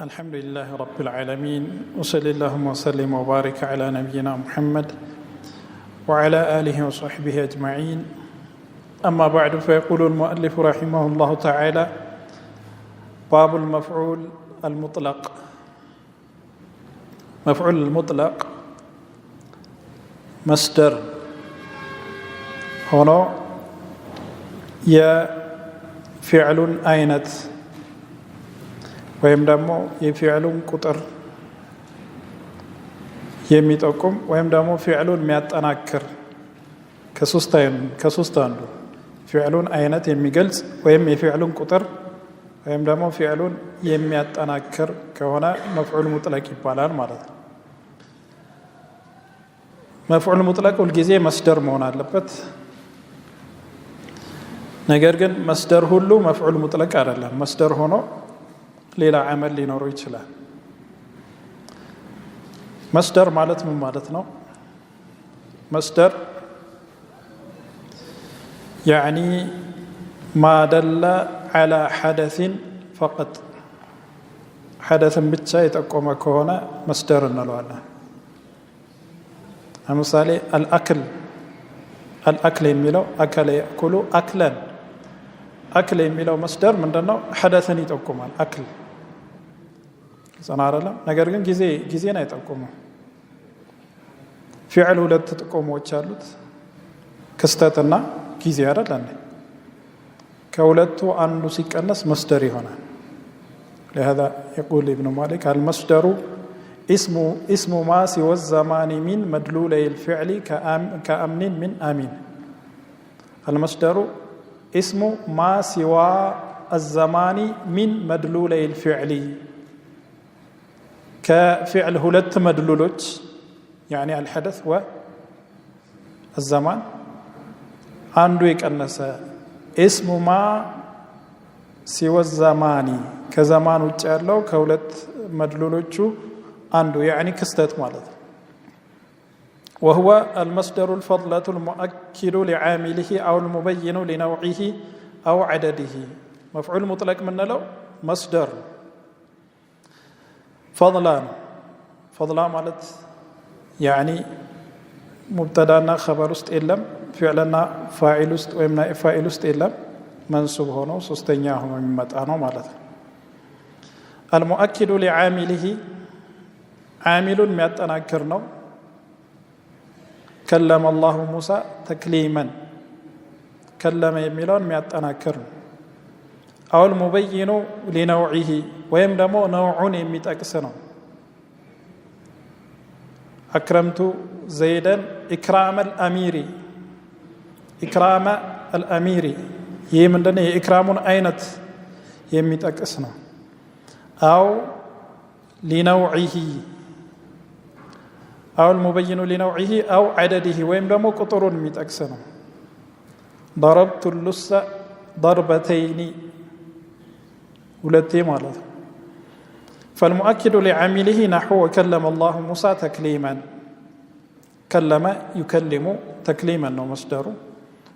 الحمد لله رب العالمين وصلى اللهم وسلم وبارك على نبينا محمد وعلى آله وصحبه أجمعين. أما بعد، فيقول المؤلف رحمه الله تعالى: باب المفعول المطلق. مفعول المطلق مصدر هنا የፊዕሉ አይነት ወይም ደግሞ የፊዕሉን ቁጥር የሚጠቁም ወይም ደግሞ ፊዕሉን የሚያጠናክር ከሶስት አንዱ ፊዕሉን አይነት የሚገልጽ ወይም የፊዕሉን ቁጥር ወይም ደግሞ ፊዕሉን የሚያጠናክር ከሆነ መፍዑል ሙጥለቅ ይባላል ማለት ነው። መፍዑል ሙጥለቅ ሁልጊዜ መስደር መሆን አለበት። ነገር ግን መስደር ሁሉ መፍዑል ሙጥለቅ አይደለም። መስደር ሆኖ ሌላ አመል ሊኖረው ይችላል። መስደር ማለት ምን ማለት ነው? መስደር ያዕኒ ማ ደለ ዐላ ሐደሲን ፈቀጥ፣ ሐደስን ብቻ የጠቆመ ከሆነ መስደር እንለዋለን። ለምሳሌ አልአክል የሚለው አከለ የእኩሉ አክለን፣ አክል የሚለው መስደር ምንድነው? ሐደስን ይጠቁማል። አክል ጽናረለም። ነገር ግን ጊዜን አይጠቁሙም። ፊዕል ሁለት ጥቆሞች አሉት፣ ክስተትና ጊዜ አይደል? ከሁለቱ አንዱ ሲቀነስ መስደር ይሆናል። لهذا يقول ابن مالك: المصدر اسم ما سوى الزمان من مدلولي الفعل كأمن من آمين. المصدر اسم ما سوى الزمان من مدلولي الفعل، كفعل هلت مدلولوች يعني الحدث والزمان አንዱ የቀነሰ اسم ما سوى الزمان ከዘማን ውጭ ያለው ከሁለት መድሉሎቹ አንዱ يعني ክስተት ማለት ነው። وهو المصدر الفضلة المؤكد لعامله أو المبين لنوعه أو عدده. مفعول مطلق منلو مصدر فضلا مالت يعني مبتدانا خبر است إلم فعلنا فاعل است ويمنا فاعل است إلم منصوب هنا سستنيا هم ممتانو مالت. المؤكد لعامله عامل ميتناكرنو. كلم الله موسى تكليما، كلم يميلون ميتناكرن. أو المبين لنوعه ويم دمو نوع يميتأكسنو. أكرمت زيدا إكرام الأمير، إكرام الأمير يمندني إكرام أينت يميتأكسنو. أو لنوعه أو المبين لنوعه أو عدده ويم دمو قطر ميتأكسنو. ضربت اللص ضربتين ولتي مالت. فالمؤكد لعامله نحو وكلم الله موسى تكليما. كلم يكلم تكليما نو مصدر.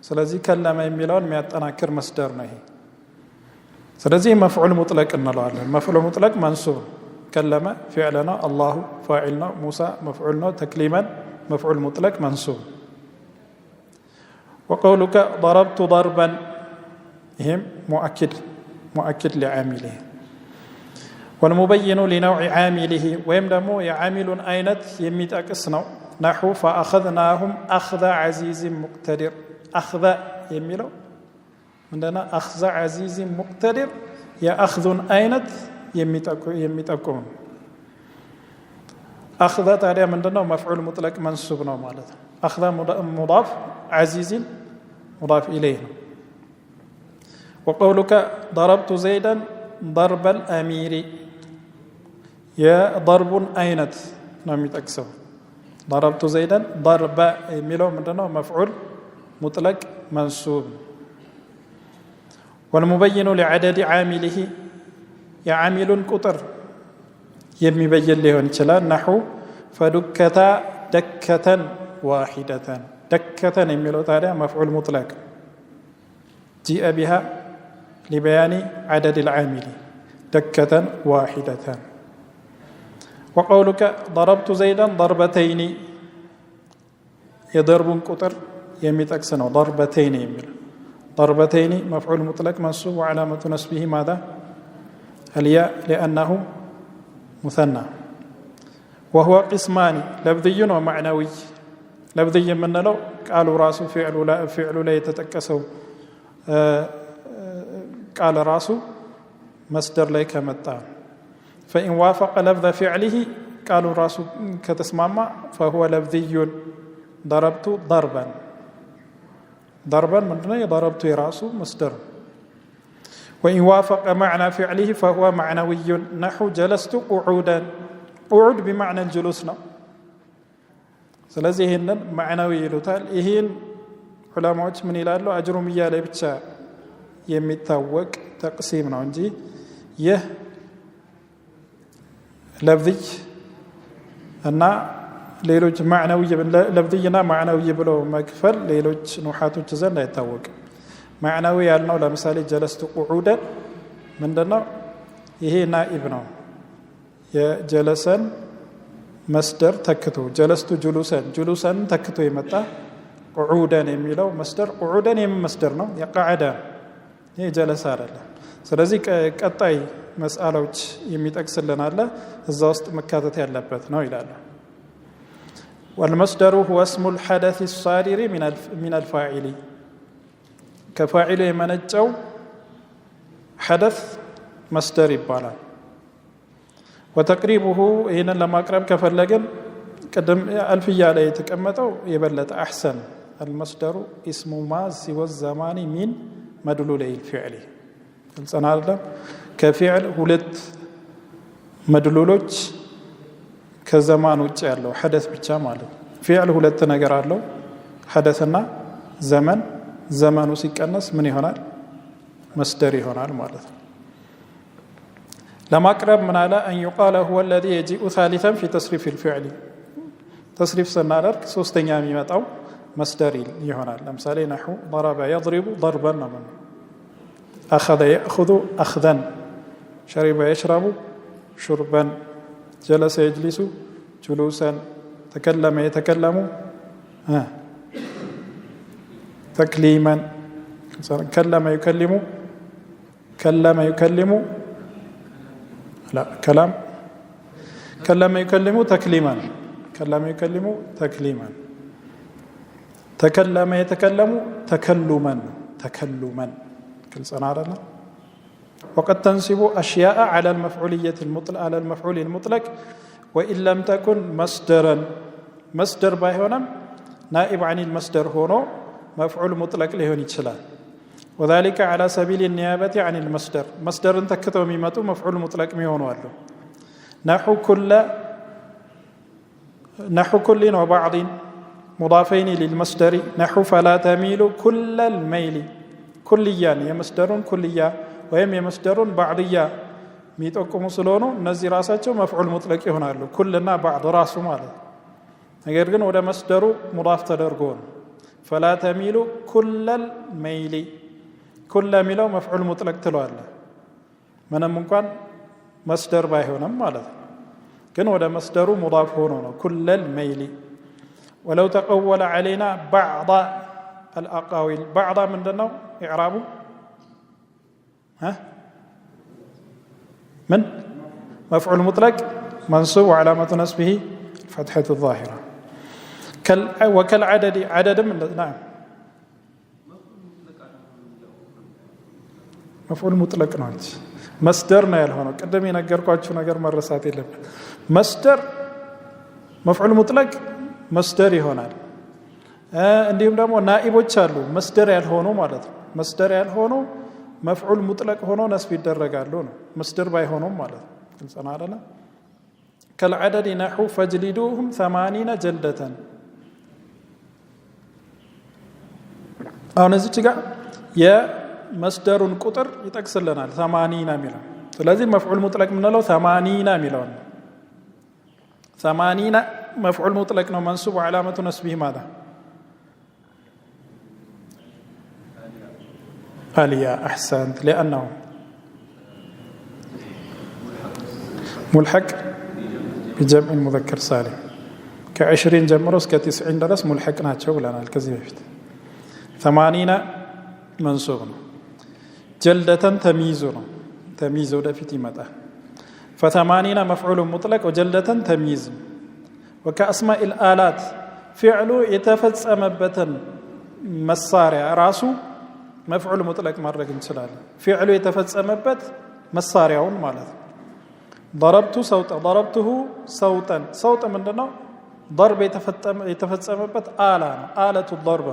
سلازي كلم يميلون ميتناكر مصدر نهي. سلازي مفعول مطلق انلوالن. مفعول مطلق منصوب. كلم فعلنا، الله فاعلنا، موسى مفعولنا، تكليما مفعول مطلق منصوب. وقولك ضربت ضربا هم مؤكد لعامله. والمبين لنوع عامله ويم دمو يعامل أينت يميت أكسنو. نحو فأخذناهم أخذ عزيز مقتدر. أخذ يميلو عندنا أخذ عزيز مقتدر يا أخذ أينت يميت أكون. أخذ تعالى من دنا مفعول مطلق منصوب نو مالت. أخذ مضاف، عزيز مضاف إليه. وقولك ضربت زيدا ضرب الأمير يا ضرب أينت نميت أكسو. ضربت زيدا ضرب ميلو من دنا مفعول مطلق منصوب. والمبين لعدد عامله يا عامل قطر يمبين له انشلا. نحو فدكتا دكة واحدة. دكة يميلو تاريا مفعول مطلق جاء بها لبيان عدد العامل دكة واحدة وقولك ضربت زيدا ضربتين يضرب قطر يميتكس ነው ضربتين የሚል ضربتين مفعول مطلق منصوب وعلامة نصبه ماذا الياء لأنه مثنى وهو قسمان لفظي ومعنوي لفظي የምንለው ቃሉ ራሱ فعل ላይ የተጠቀሰው ቃል ራሱ መስደር ላይ ከመጣ فإن وافق لفظ فعله قالوا راسو كتسماما فهو لفظي ضربت ضربا من ضربت راسو مصدر وإن وافق معنى فعله فهو معنوي نحو جلست قعودا قعود بمعنى الجلوس ነው ስለዚህ ይሄንን معنوي ይሉታል ይሄን ዑለማዎች ምን ይላሉ አጅሩምያ ላይ ብቻ የሚታወቅ ተቅሲም ነው እንጂ ይህ لفظي እና ሌሎች معنوي لفظيና معنوي ብለው መክፈል ሌሎች ኑሐቶች ዘንድ አይታወቅም معنوي ያልነው ለምሳሌ جلست قعودا ምንድነው ይሄ ናኢብ ነው የጀለሰን መስደር ተክቶ جلست جلوسا ተክቶ የመጣ قعودا የሚለው መስደር قعودا መስደር ነው የقعد ይሄ جلس አይደለም ስለዚህ ቀጣይ መስአላዎች የሚጠቅስልን አለ እዛ ውስጥ መካተት ያለበት ነው ይላል والمصدر هو اسم الحدث الصادر من الفاعل كفاعل يمنጨው حدث مصدر ይባላል وتقريبه هنا ለማቅረብ ከፈለግን ቀደም አልፍያ ላይ የተቀመጠው የበለጠ احسن المصدر اسم ما سوى الزمان من مدلول الفعل እንጸናለን ከፊዕል ሁለት መድሉሎች ከዘማን ውጭ ያለው ሐደስ ብቻ ማለት ፊዕል ሁለት ነገር አለው ሐደስና ዘመኑ ሲቀነስ ምን ይሆናል መስደር ይሆናል ማለት ነው ለማቅረብ ምን አለ ان يقال هو الذي يجيء ثالثا في تصريف الفعل تصريف ስናደርግ ሶስተኛ የሚመጣው መስደር ይሆናል ለምሳሌ نحو ضرب يضرب ضربا أخذ يأخذ أخذا شرب يشرب شربا جلس يجلس جلوسا تكلم يتكلم تكليما كلم يكلم لا كلم يكلم تكليما كلم يكلم تكليما تكلم يتكلم تكلما كالصنارة وقد تنسب أشياء على المفعول المطلق وإن لم تكن مصدر بايهونم نائب عن المصدر هونو مفعول مطلق لهون يتشلال وذلك على سبيل النيابة عن المصدر مصدر تكتو ميمتو مفعول مطلق ميهونو له نحو كل وبعض مضافين للمصدر نحو فلا تميل كل الميل كليا يمصدرون كليا ويم يمصدرون بعضيا ميتقوم ስለሆኑ እነዚህ ራሳቸው مفعول مطلق ይሆናሉ ኩልና بعض ራሱ ማለት ነገር ግን ወደ መስደሩ ሙዳፍ ተደርጎ ነው فلا تميل كل الميل كل ሚለው مفعول مطلق ትለዋለ ምንም እንኳን መስደር ባይሆንም ማለት ግን ወደ መስደሩ ሙዳፍ ሆኖ ነው كل الميل ولو تقول علينا بعض الأقاويل بعض من دنو إعرابه من مفعول مطلق منصوب وعلامة نصبه الفتحة الظاهرة وكالعدد عدد من نعم مفعول مطلق نانت مصدرنا يلهونه قدم ينገርኳችሁ ነገር መረሳት የለበት مصدر مفعول مطلق مصدر ይሆናል እንዲሁም ደግሞ ናኢቦች አሉ መስደር ያልሆኑ ማለት ነው መስደር ያልሆኑ መፍዑል ሙጥለቅ ሆኖ ነስብ ይደረጋሉ ነው መስደር ባይሆኑም ማለት ነው ግልጽ አይደለም كالعدد نحو فاجلدوهم 80 جلدة አሁን እዚህ ጋር የመስደሩን ቁጥር ይጠቅስልናል 80 የሚለው ስለዚህ መፍዑል ሙጥለቅ ምንለው 80 የሚለው 80 መፍዑል ሙጥለቅ ነው መንሱብ وعلامة نصبه ماذا الياء أحسنت لأنه ملحق بجمع المذكر سالم كعشرين جمرو እስከ 90 ድረስ ሙልሐቅ ናቸው ብለናል ከዚህ በፊት 80 መንሱብ ነው ጀልደተን ተሚይዙ ነው ተሚይዝ ወደፊት ይመጣል ف80 مفعول مطلق وجلدة تمييز وكأسماء الآلات فعل يتفصمبتن መሳሪያ ራሱ መፍዑል ሙጥለቅ ማድረግ እንችላለን ፊዕሉ የተፈጸመበት መሳሪያውን ማለት ነው ضربت صوتا ضربته صوتا صوت ምንድነው ضرب የተፈጸመበት አላ ነው አለቱ الضرب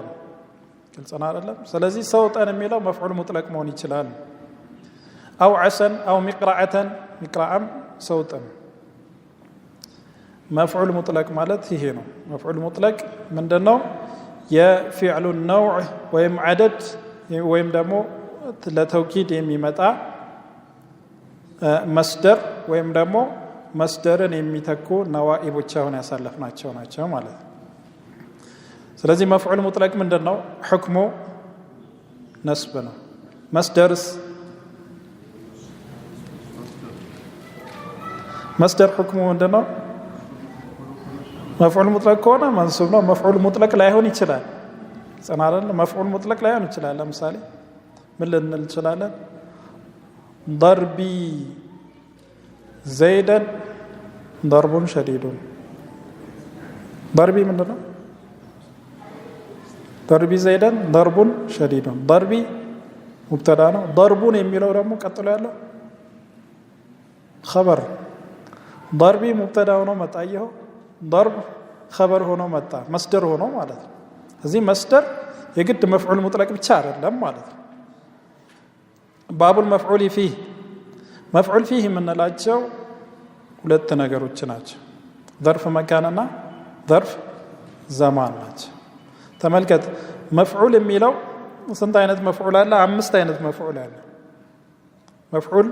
ግልጽ ነው አይደለም ስለዚህ صوتا የሚለው መፍዑል ሙጥለቅ መሆን ይችላል او عسا او مقرعه مقرعم صوتا مفعول مطلق ማለት ይሄ ነው مفعول مطلق ምንድነው የፊዕሉ ነውዕ ወይም عدد ወይም ደግሞ ለተውኪድ የሚመጣ መስደር ወይም ደግሞ መስደርን የሚተኩ ነዋኢቦች አሁን ያሳለፍናቸው ናቸው ማለት ነው ስለዚህ መፍዑል ሙጥለቅ ምንድነው ህክሙ ነስብ ነው መስደርስ መስደር ህክሙ ምንድነው مفعول مطلق ከሆነ መንሱብ ነው مفعول مطلق ላይሆን ይችላል ጽናረን مفعول مطلق ላይሆን ይችላል ለምሳሌ ምን ልንል እንችላለን ضربي زيدا ضرب شديد ضربي ምንድነው ضربي زيدا ضرب شديد ضربي مبتدا ነው ضربون የሚለው ደግሞ ቀጥሎ ያለው خبر ضربي مبتدا ነው መጣየው ضرب خبر ሆኖ መጣ መስደር ሆኖ ማለት ነው እዚህ መስደር የግድ መፍዑል ሙጥለቅ ብቻ አይደለም ማለት ነው ባቡል መፍዑል فيه መፍዑል فيه የምንላቸው ሁለት ነገሮች ናቸው ظرف መካንና ظرف ዘማን ናቸው ተመልከት መፍዑል የሚለው ስንት አይነት መፍዑል አለ አምስት አይነት መፍዑል አለ መፍዑል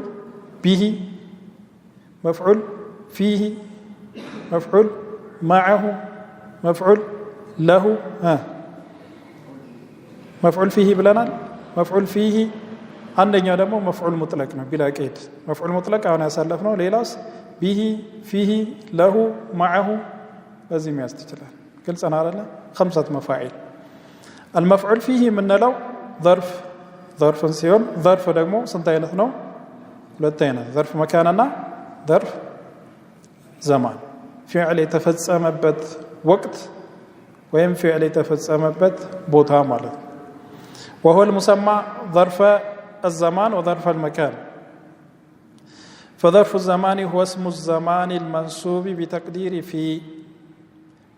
به مفعول فيه مفعول معه مفعول له مفعول فيه ብለናል مفعول فيه አንደኛው ደግሞ مفعول مطلق ነው ቢላ ቀይድ مفعول مطلق አሁን ያሳለፍነው ሌላስ به فيه له معه በዚህ የሚያስት ይችላል ግልጽ ነው አይደል خمسة مفاعيل المفعول فيه ምንለው ظرف ሲሆን ظرف ደግሞ ስንት አይነት ነው ሁለት አይነት ظرف መካንና ظرف زمان فعل የተፈጸመበት ወቅት ወይም فعل የተፈጸመበት ቦታ ማለት وهو المسمى ظرف الزمان وظرف المكان فظرف الزمان هو اسم الزمان المنصوب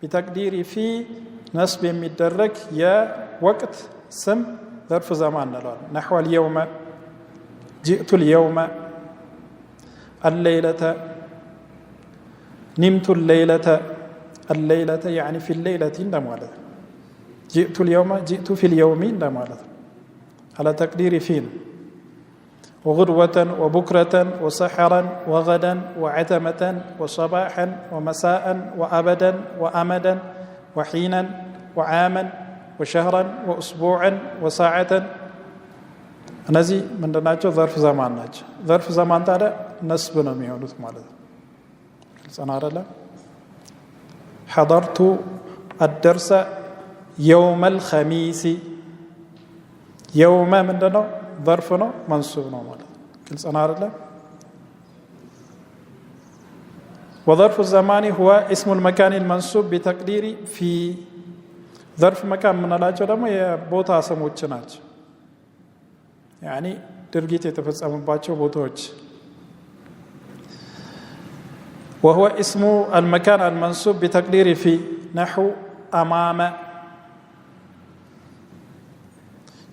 بتقدير في نصب የሚደረግ የወቅት ስም ظرف زمان ነው نحو اليوم جئت اليوم الليلة نمت الليلة يعني في الليلة እንደማለት جئت اليوم جئت في اليوم እንደማለት على تقدير فين وغدوة وبكرة وسحرا وغدا وعتمة وصباحا ومساء وأبدا وأمدا وحينا وعاما وشهرا وأسبوعا وساعة እነዚህ ምንድናቸው ظرف زمان ናቸው ظرف زمان ታዲያ ነስብ ነው የሚሆኑት ማለት ነው صنعنا حضرت الدرس يوم الخميس يوم من دنو ظرفنا منصوبنا ماله كل صنعنا وظرف الزمان هو اسم المكان المنصوب بتقدير في ظرف مكان من لاچو ደግሞ የቦታ ስሞች ናቸው يعني ድርጊት የተፈጸመባቸው ቦታዎች وهو اسم المكان المنصوب بتقدير في نحو أمام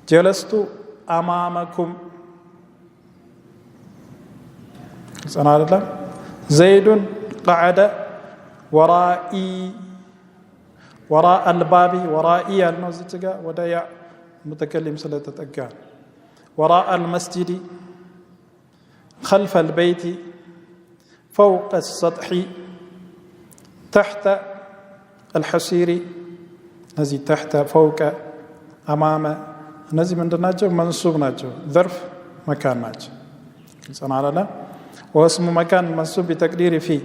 جلست أمامكم زيد قعد ورائي وراء الباب ورائي المزجة وديا متكلم سلة تتقال وراء المسجد خلف البيت فوق السطح تحت الحصير نزي تحت فوق أمام نزي من دناجو منصوب ناجو ظرف مكان ناجو صنع لنا واسم مكان منصوب بتقدير فيه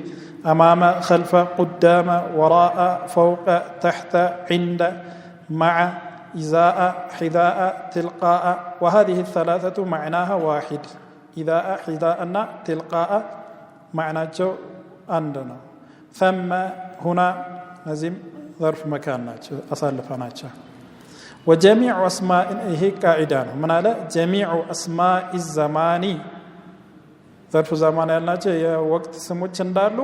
أمام خلف قدام وراء فوق تحت عند مع إزاء حذاء تلقاء وهذه الثلاثة معناها واحد إذاء حذاء تلقاء معناته عندنا ثم هنا نزم ظرف مكان أصلفناቸው وجميع أسماء هي قاعدة من على جميع أسماء الزمان ظرف زمان ያልናቸው የወቅት ስሞች እንዳሉ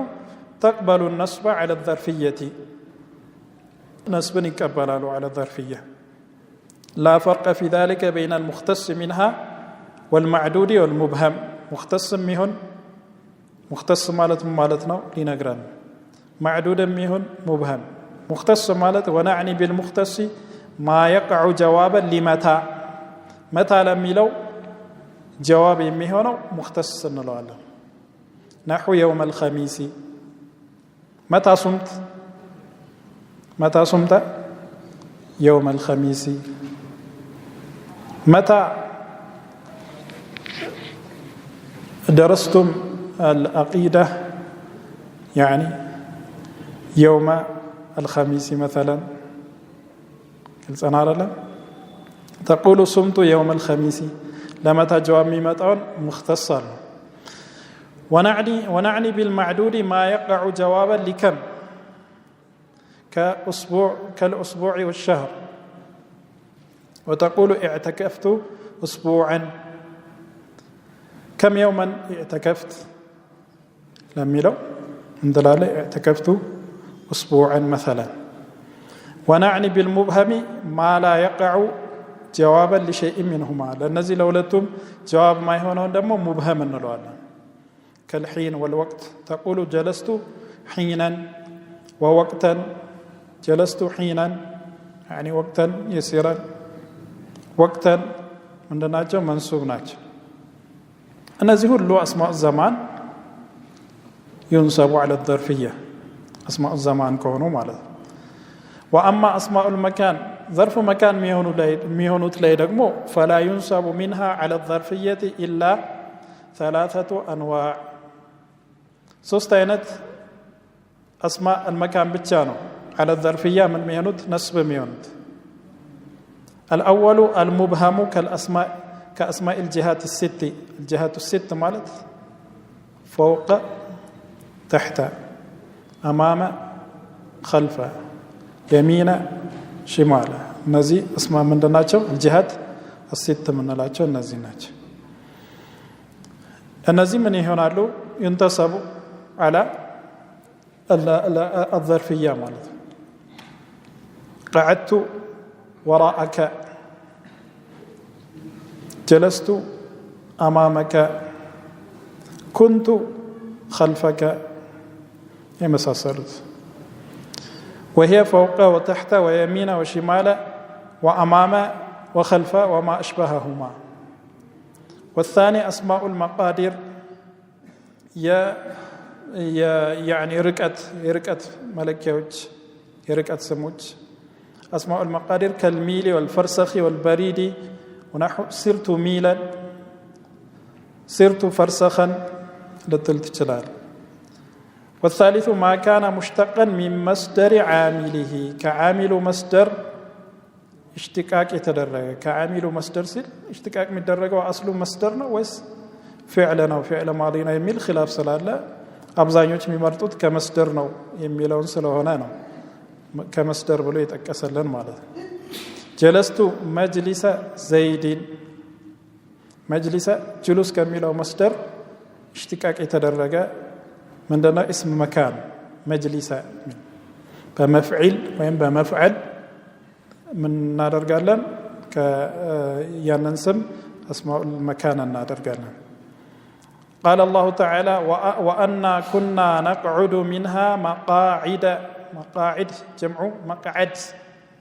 تقبل النصب على الظرفية نصب يقبلوا على الظرفية لا فرق في ذلك بين المختص منها والمعدود والمبهم مختص ميهن مختص مالتنا لنقرن معدود ميهن مبهم مختص مالت ونعني بالمختص ما يقع جوابا لمتى متى لم يلو جواب ميهن مختص نلواله نحو يوم الخميس متى صمت يوم الخميس متى درستم العقيدة يعني يوم الخميس مثلا تقول صمت يوم الخميس لما تجواب ميمتون مختصر ونعني بالمعدود ما يقع جوابا لكم كالأسبوع والشهر وتقول اعتكفت أسبوعا كم يوما اعتكفت لم يلو من دلالة اعتكفت أسبوعا مثلا ونعني بالمبهم ما لا يقع جوابا لشيء منهما لأن نزي لولتم جواب ما يهونون دمو مبهم النلوالا كالحين والوقت تقول جلست حينا ووقتا جلست حينا يعني وقتا يسيرا وقتا من دناجو منصوب ناجو እነዚህ ሁሉ أسماء الزمان ينصب على الظرفية أسماء الزمان كونو ማለት وأما أسماء المكان ظرف مكان ميهونوت ላይ ደግሞ فلا ينصب منها على الظرفية إلا ثلاثة أنواع ሶስት አይነት أسماء المكان ብቻ ነው على الظرفية من ميهونوت نصب ميهونوت الأول المبهم كأسماء الجهات الست الجهات الست مالت فوق تحت أمام خلف يمين شمال نزي اسماء من دناتشو الجهات الست من دناتشو نزي ناتشو النزي من يهونالو ينتصب على الظرفية مالت قعدت وراءك جلست أمامك كنت خلفك يمساسرت وهي فوق وتحت ويمين وشمال وأمام وخلف وما أشبههما والثاني أسماء المقادير يعني ركعت ملكيوج ركعت سموج أسماء المقادير كالميل والفرسخ والبريد ونحو صرت ميلا صرت فرسخا للتلال والثالث ما كان مشتقا من مصدر عامله كعامل مصدر اشتقاق يتدرج كعامل مصدر سل اشتقاق متدرج واصل مصدرنا ويس فعلنا وفعل ماضينا يميل خلاف سلاله አብዛኞች የሚመርጡት ከመስደር ነው የሚለውን ስለሆነ ነው ከመስደር ብሎ ይጠቀሰልን ማለት ነው جلست مجلس زيد مجلس جلوس كميلو مصدر اشتقاق يتدرج من دنا اسم مكان مجلس بمفعل وين بمفعل من نادرغالن ያንን ስም اسماء المكان نادرغالن قال الله تعالى وأنا كنا نقعد منها مقاعد جمع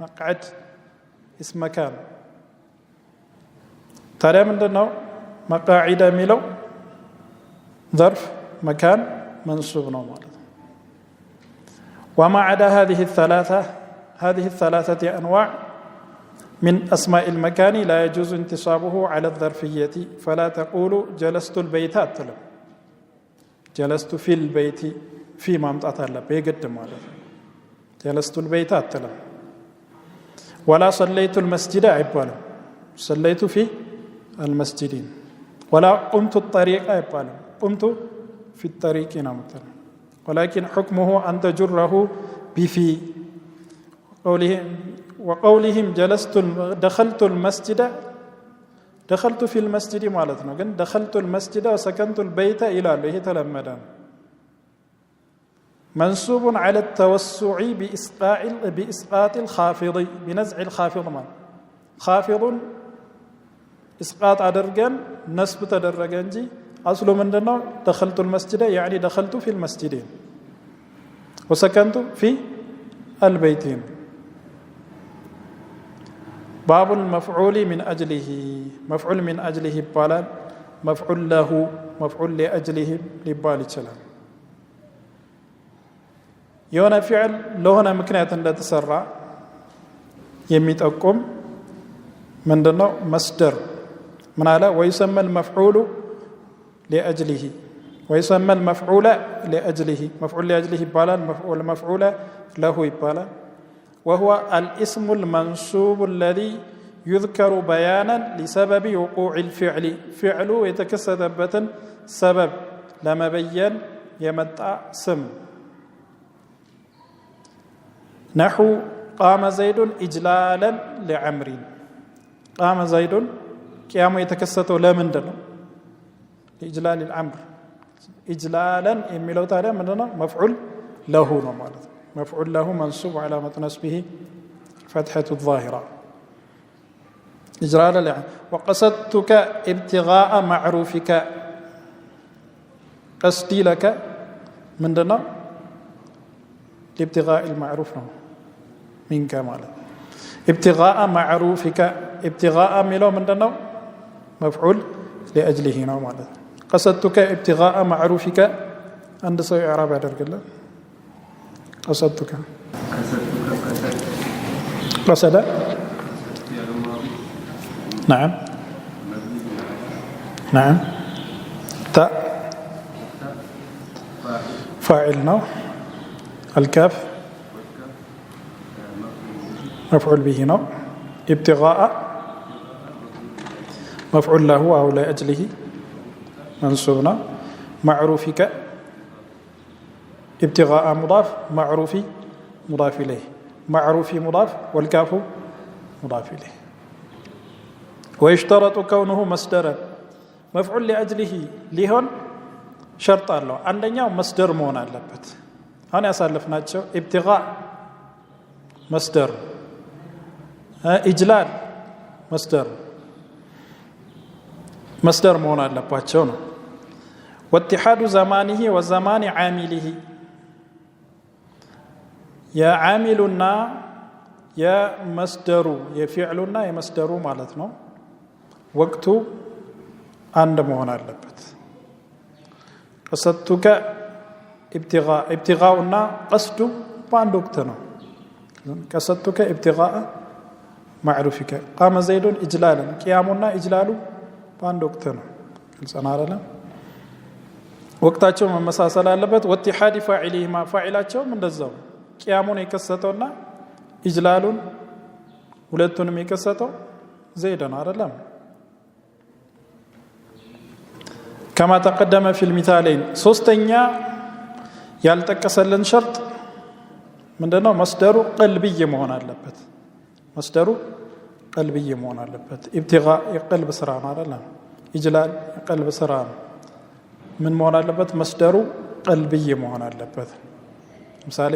مقعد اسم مكان ترى من دنو مقاعد ميلو ظرف مكان منصوب نومال وما عدا هذه الثلاثة أنواع من أسماء المكان لا يجوز انتصابه على الظرفية فلا تقول جلست البيت جلست في البيت في ማምጣት አለበት የግድ ማለት ነው جلست البيت አትልም ولا صليت المسجد አይባልም صليت في المسجد ولا قمت الطريق አይባልም قمت في الطريق ነው የምትለው ولكن حكمه أن تجره بفي وقولهم دخلت المسجد دخلت في المسجد ማለት ነው ግን دخلت المسجد وسكنت البيت ይላሉ ይሄ ተለመደ منصوب على التوسع بإسقاط الخافض بنزع الخافض ማለት خافض إسقاط አድርገን نسب ተደረገ እንጂ أصله ምንድነው دخلت المسجد يعني دخلت في المسجد وسكنت في البيت باب المفعول من أجله مفعول من أجله ይባላል مفعول له مفعول لأجله ሊባል ይችላል የሆነ ፊዕል ለሆነ ምክንያት እንደተሰራ የሚጠቁም ምንድነው መስደር ምን አለ ويسمى المفعول لأجله ويسمى المفعول لأجله مفعول لأجله ይባላል مفعول له ይባላል وهو الاسم المنصوب الذي يذكر بيانا لسبب وقوع الفعل فعل يتكسدبت سبب لما بين يمتع سم نحو قام زيد إجلالا لعمر قام زيد قيام يتكسته لا من دنو لإجلال العمر إجلالا يميلو تعالى من مفعول له نمالذ مفعول له منصوب علامة نصبه فتحة الظاهرة إجلالا لعمر وقصدتك ابتغاء معروفك قصدي لك من دنو لابتغاء المعروف منك مالا ابتغاء معروفك ابتغاء ميلو من دنو مفعول لأجله مالا قصدتك ابتغاء معروفك عند سوء إعراب أدرك الله قصدتك قصد نعم نعم تاء فاعلنا الكاف مفعول به نو ابتغاء مفعول له أو لأجله منصوبنا معروفك ابتغاء مضاف معروفي مضاف إليه معروفي مضاف والكاف مضاف إليه ويشترط كونه مصدرا مفعول لأجله لهن شرط الله عندنا مصدر مون علبت أنا أسالفناتشو ابتغاء مصدر إجلال مصدر مون علباتشو واتحاد زمانه وزمان عامله يا عاملنا يا مصدر يا فعلنا يا مصدر مالتنا وقته عند مون علبت قصدتك ابتغاؤنا قصد باند وقتنا قصدتك ابتغاء معروفك قام زيد إجلالا قيامنا إجلال باند وقتنا كلسنا على وقتاچو መመሳሰል አለበት واتحاد فاعلهما فاعلاቸው እንደዛው ቂያሙን የከሰተውና ኢጅላሉን ሁለቱንም የከሰተው ዘይድ ነው አይደለም كما تقدم في المثالين ሶስተኛ ያልተቀሰለን ሸርጥ ምንድነው መስደሩ ቀልብይ መሆን አለበት መስደሩ ቀልብይ መሆን አለበት ابتغاء የቀልብ ስራ ነው አይደለም ኢጅላል የቀልብ ስራ ነው ምን መሆን አለበት መስደሩ ቀልብይ መሆን አለበት ምሳሌ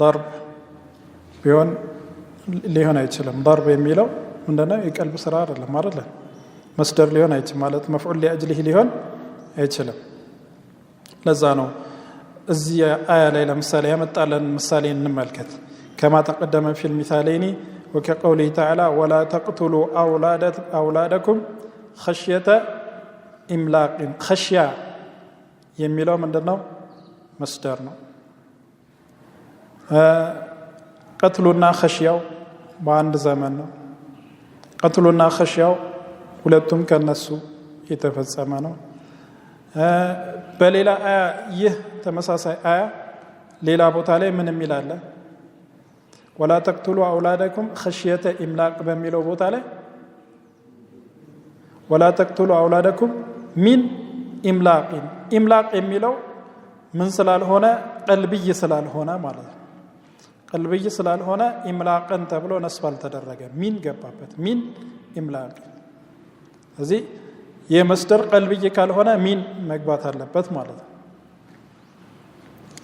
ضرب ቢሆን ሊሆን አይችልም ضرب የሚለው ምንድነው የቀልብ ስራ አይደለም አይደለ መስደር ሊሆን አይችልም ማለት مفعول لاجله ሊሆን አይችልም ለዛ ነው እዚህ አያ ላይ ለምሳሌ ያመጣለን ምሳሌ እንመልከት كما تقدم في المثالين وكقوله تعالى ولا تقتلوا اولادكم خشيه املاق خشيه የሚለው ምንድነው መስደር ነው ቀትሉና خشያው በአንድ ዘመን ነው ቀትሉና خشያው ሁለቱም ከነሱ የተፈጸመ ነው በሌላ አያ ይህ ተመሳሳይ አያ ሌላ ቦታ ላይ ምን የሚል አለ? ወላ ተቅቱሉ አውላደኩም ኸሽየተ ኢምላቅ በሚለው ቦታ ላይ ወላ ተቅቱሉ አውላደኩም ሚን ኢምላቅን ኢምላቅ የሚለው ምን ስላልሆነ ቀልብይ ስላልሆነ ማለት ነው። ቀልብይ ስላልሆነ ኢምላቅን ተብሎ ነስብ አልተደረገ፣ ሚን ገባበት። ሚን ኢምላቅ እዚህ የመስደር ቀልብይ ካልሆነ ሚን መግባት አለበት ማለት ነው።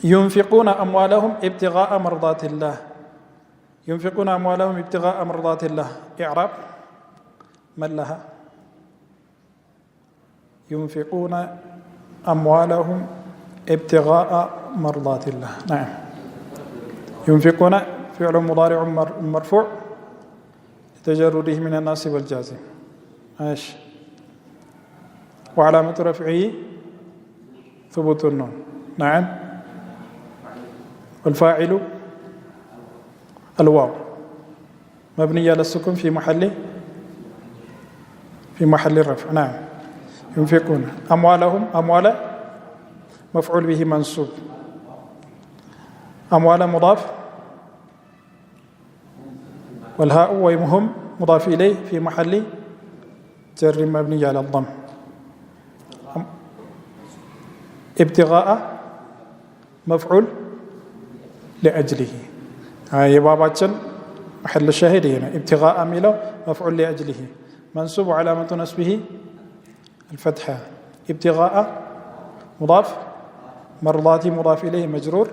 ينفقون أموالهم ابتغاء مرضات الله ينفقون أموالهم ابتغاء مرضات الله إعراب من لها ينفقون أموالهم ابتغاء مرضات الله نعم ينفقون فعل مضارع مرفوع لتجرده من الناصب والجازم ايش وعلامة رفعه ثبوت النون نعم والفاعل الواو مبني على السكون في محل الرفع نعم ينفقون أموالهم أموال مفعول به منصوب أموال مضاف والهاء وهم مضاف إليه في محل جر مبني على الضم ابتغاء مفعول لأجله هاي باباتشن محل الشاهد هنا ابتغاء ميلو مفعول لأجله منصوب علامة نصبه الفتحة ابتغاء مضاف مرضاتي مضاف إليه مجرور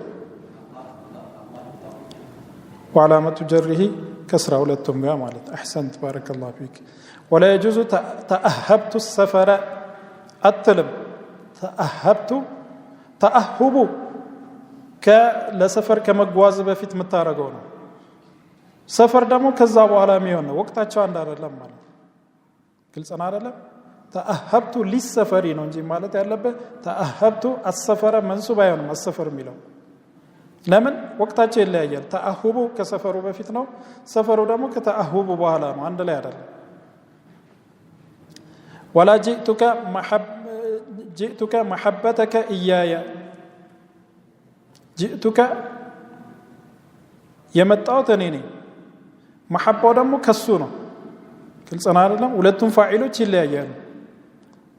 وعلامة جره كسرة ولا التمام مالت أحسنت بارك الله فيك ولا يجوز تأهبت السفر الطلب تأهب لسفر كما جواز بفيت متارجون سفر دمو كذاب على ميون وقت أشان دار الله مال كل سنة الله تأهبت للسفرين ونجي مالت الله تأهبت السفر منسوب يوم السفر ميلو لمن وقت أشيل لا يجل تأهب كسفر بفيتنا سفر دمو كتأهب بحالا ما عند لا يدل ولا جئتك محبتك إياي جئتك يمتعو تنيني محبة دمو كسونو كل سنة الله ولتم فاعلو تشيل لا يجل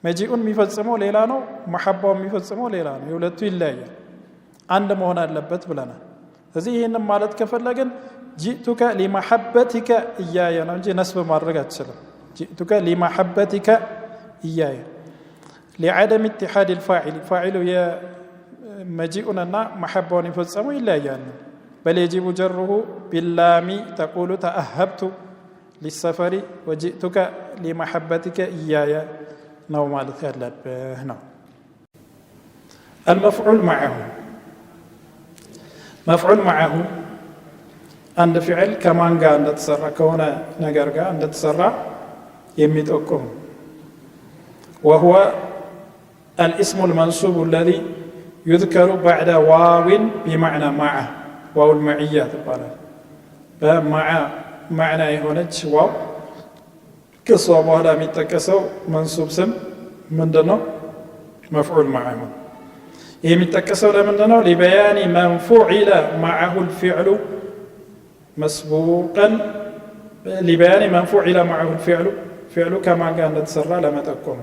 مجيئون ميفصمو ليلانو محبة ميفصمو ليلانو يولتو إلا يجل عند مهنا اللبت بلنا هذه هنا مالت كفلجن جئتك لمحبتك إياي نجي نسب مرة سلام جئتك لمحبتك إياي لعدم اتحاد الفاعل فاعل يا مجيئنا محبة نفسه إلا يعني بل يجب جره باللام تقول تأهبت للسفر وجئتك لمحبتك إياي نو مالت اللب هنا المفعول معه مفعول معه عند فعل كمان قال عند تسرع كونه نجرجا عند تسرع يميتكم وهو الاسم المنصوب الذي يذكر بعد واو بمعنى معه واو المعية تقال مع معنى هونج واو كسو ولا متكسو منصوب سم من دنو مفعول معه يمتكسو لمن دنو لبيان من فعل معه الفعل مسبوقا لبيان من فعل معه فعل كما كان تسرى لما تكون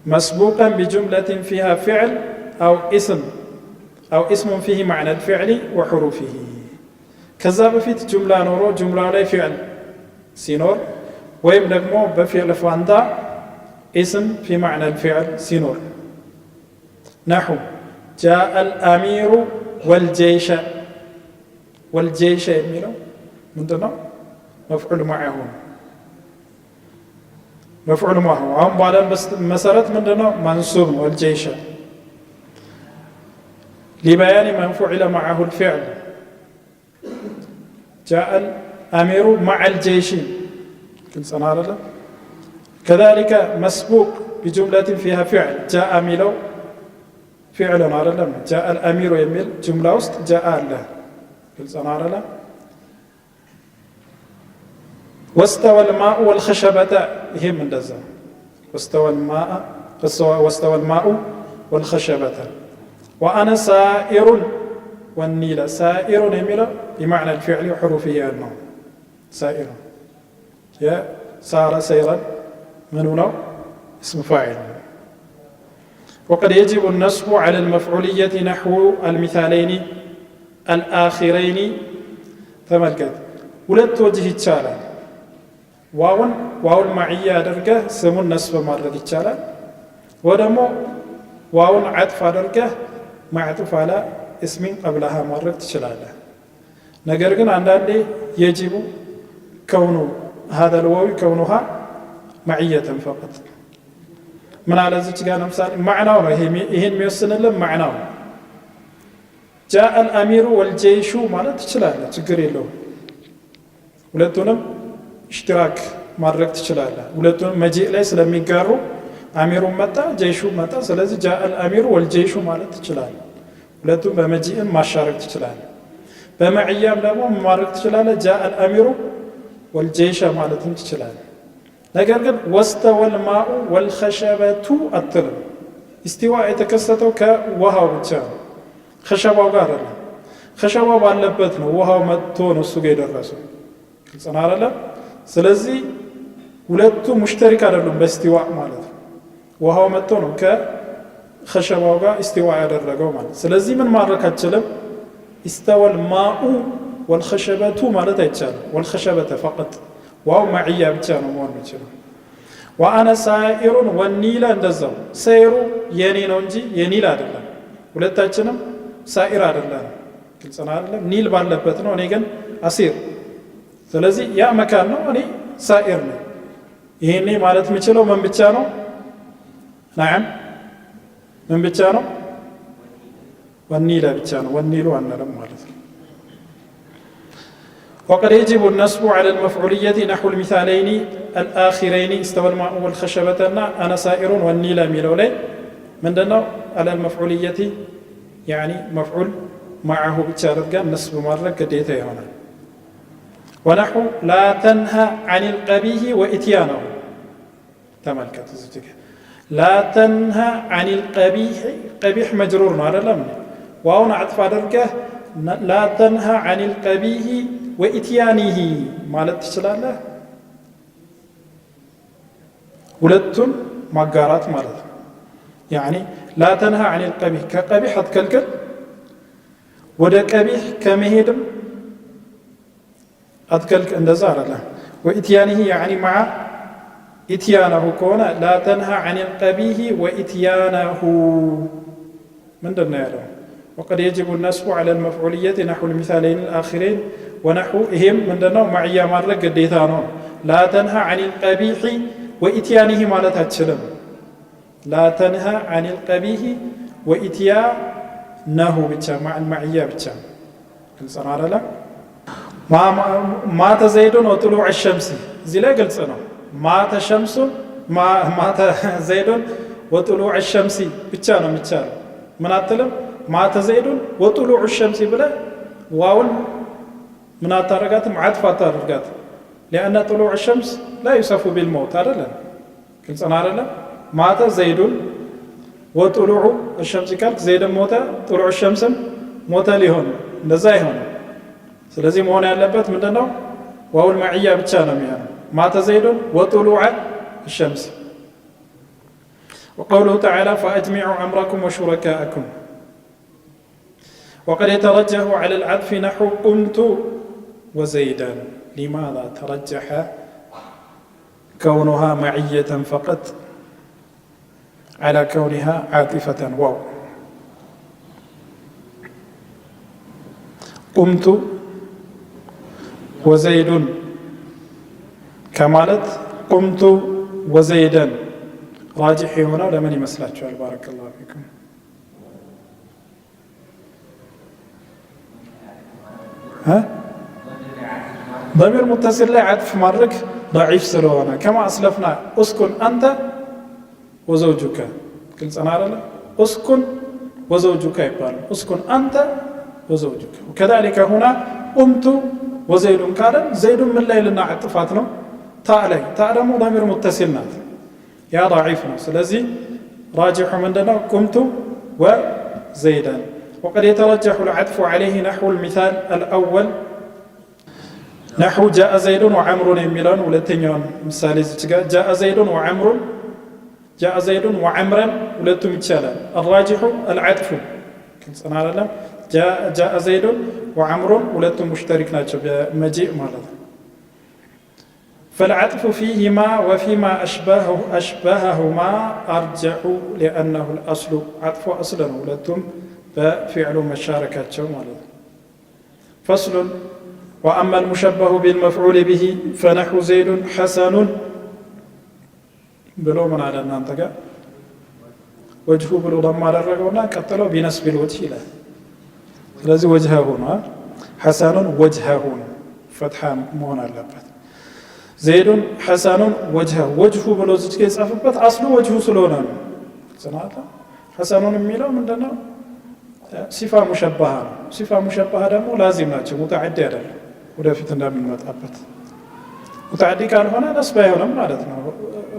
مسبوقا بجملة فيها فعل أو اسم فيه معنى الفعل وحروفه كذاب في جملة نورو جملة على فعل سينور ويبدأ بفعل فاندا اسم في معنى الفعل سينور نحو جاء الأمير والجيش يميلو من دونه مفعول معه مفعول معه هم بعد مسارات من دونه منصوب والجيش لبيان من فعل معه الفعل جاء الأمير مع الجيش كل سنة هذا كذلك مسبوق بجملة فيها فعل جاء ميلو فعل هذا جاء الأمير يميل جملة وسط جاء الله كل سنة هذا واستوى الماء والخشبة هم من دزا واستوى الماء واستوى الماء والخشبة وأنا سائر والنيل سائر يميل بمعنى الفعل وحروفية أنه سائر يا سار سيرا من هنا اسم فاعل وقد يجب النصب على المفعولية نحو المثالين الآخرين تملكت ولت وجه التالي واو المعية درجة سمو النصب مرة التالي ودمو واو عطف درجة معطوف على اسم قبلها مرة تشلاله نقرقن عندنا يجب كون هذا الواو كونها معية فقط من على ذلك قال مثال معناه هين ميوسن لهم معناه جاء الأمير والجيش ما تشلاله تقري له ولتونم اشتراك مرة تشلاله ولتونم مجيء ليس لم يقاروا أمير متى جيش متى سلازي جاء الأمير والجيش ما تشلاله ولتونم بمجيء ما شارك تشلاله بمعيام لهم مرة تشلاله جاء الأمير والجيش ما تشلاله نقرقن واستوى الماء والخشبة الترم استواء يتكسته كوهاو بتشان خشبة وقارنا خشبة باللبتنا وهاو متون السجيد الرسول صنعنا لا سلزي ولدتو مشترك على باستواء مالته وهاو متون كخشبة وقا استواء على الرجوع مالته سلزي من مرة كتشلم استوى الماء والخشبة مالته يتشال والخشبة فقط واو معية بتشانو مون بتشانو وأنا سائر والنيل اندزو سيرو يني نونجي ينيل አይደለም ሁለታችንም سائر አይደለም ግልጽ ነው አይደለም ኒል ባለበት ነው እኔ ግን አሲር ስለዚህ ያ መካን ነው እኔ سائر ነኝ ይሄኔ ማለት የምችለው ምን ብቻ ነው نعم ምን ብቻ ነው والنيل ብቻ ነው والنيل አንልም ማለት ነው وقد يجب النصب على المفعولية نحو المثالين الآخرين استوى الماء والخشبة أنا سائر والنيل ميلولي من دنا على المفعولية يعني مفعول معه بتشارد نصب مرة قديته هنا ونحو لا تنهى عن القبيح وإتيانه تملكت لا تنهى عن القبيح قبيح مجرور على لم وهنا عطف درجة لا تنهى عن القبيح وإتيانه مالت تشلاله ولتن مقارات مالت يعني لا تنهى عن القبيح كقبيح تكلكل ودا قبيح كمهدم أتكلك اندزار له وإتيانه يعني مع إتيانه كون لا تنهى عن القبيح وإتيانه من دنا له وقد يجب النصب على المفعولية نحو المثالين الآخرين ونحو هم من دنا معيا مرة قديتانو لا تنهى عن القبيح وإتيانه ما لا تتشلم لا تنهى عن القبيح وإتيانه بتشا مع المعيا بتشا قلت لا ما تزيد وطلوع الشمس زي لا قلت أنا ما تشمس ما تزيد وطلوع الشمس بتشا بتشا من أتلم ما تزيد وطلوع الشمس بلا واول من أترقات معطفة أترقات لأن طلوع الشمس لا يصف بالموت هذا لا كنت أنا لا مات زيد وطلوع الشمس كالك زيد موت طلوع الشمس موت لهون نزاي هون سلازي مهون يالبت من دنو واو المعية بتشانا ميانا مات زيد وطلوع الشمس وقوله تعالى فأجمعوا أمركم وشركاءكم وقد يترجح على العطف نحو قمت وزيدا لماذا ترجح كونها معية فقط على كونها عاطفة واو قمت وزيد كمالت قمت وزيدا راجح هنا لمن يمسلات بارك الله فيكم ها ضمير متصل لا عطف مرك ضعيف سلوانا كما أسلفنا أسكن أنت وزوجك قلت أنا أرى أسكن وزوجك يقال أسكن أنت وزوجك وكذلك هنا قمت وزيد قال زيد من ليلنا عطفاتنا تعالي تعلم ضمير متصلنا يا ضعيفنا سلازي راجح من دنا قمت وزيدا وقد يترجح العطف عليه نحو المثال الأول نحو جاء زيد وعمر يميلون ولتنيون مثال جاء زيد وعمر جاء زيد وعمرا ولتم يتشالل الراجح العطف كنصنا لنا جاء زيد وعمر ولتم مشترك ناتشو بمجيء مالذ فالعطف فيهما وفيما أشبههما أرجح لأنه الأصل عطف أصلا ولتم بفعل مشاركة مالذ فصل وأما المشبه بالمفعول به فنحو زيد حسن بلو من على النانتقى وجهه بلو ضم على الرقونا كتلو بنسب الوجه له لذي وجهه هنا حسن وجهه فتحة مهنا اللبت زيد حسن وجهه بلو زجك يصفبت أصل وجهه سلونا سنعطى حسن ميلو من دنا صفة مشبهة دمو لازم ناتشو متعدي على ወደፊት እንደምንመጣበት متعدي كان هنا نسب يሆንም ማለት ነው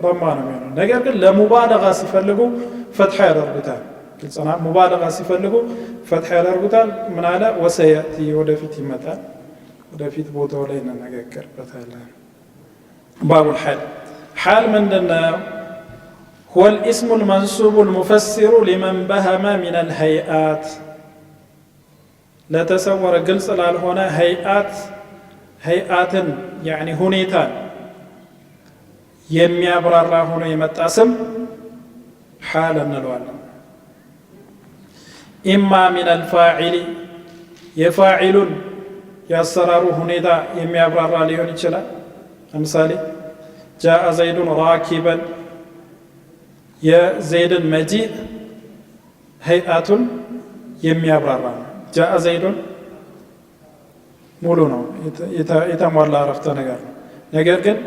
ضمان ነው ነገር ግን ለሙባለጋ ሲፈልጉ فتح ያደርጉታል ግልጽና ሙባለጋ ሲፈልጉ فتح ያደርጉታል ምን አለ ወሰያቲ ወደፊት ይመጣል ወደፊት ቦታው ላይ እንነጋገርበታለን باب الحال حال ምንድነው هو الاسم المنصوب المفسر لمن بهم من الهيئات لا تصور قلص لالهنا هيئات يعني هنيتان የሚያብራራ ሆኖ የመጣ ስም حال እንለዋለን إما من الفاعل يفاعل ያሰራሩ ሁኔታ የሚያብራራ ሊሆን ይችላል ለምሳሌ جاء زيد راكبا የዘይድ መጂእ هيئات የሚያብራራ جاء زيد ሙሉ ነው የተሟላ አረፍተ ነገር ነው ነገር ግን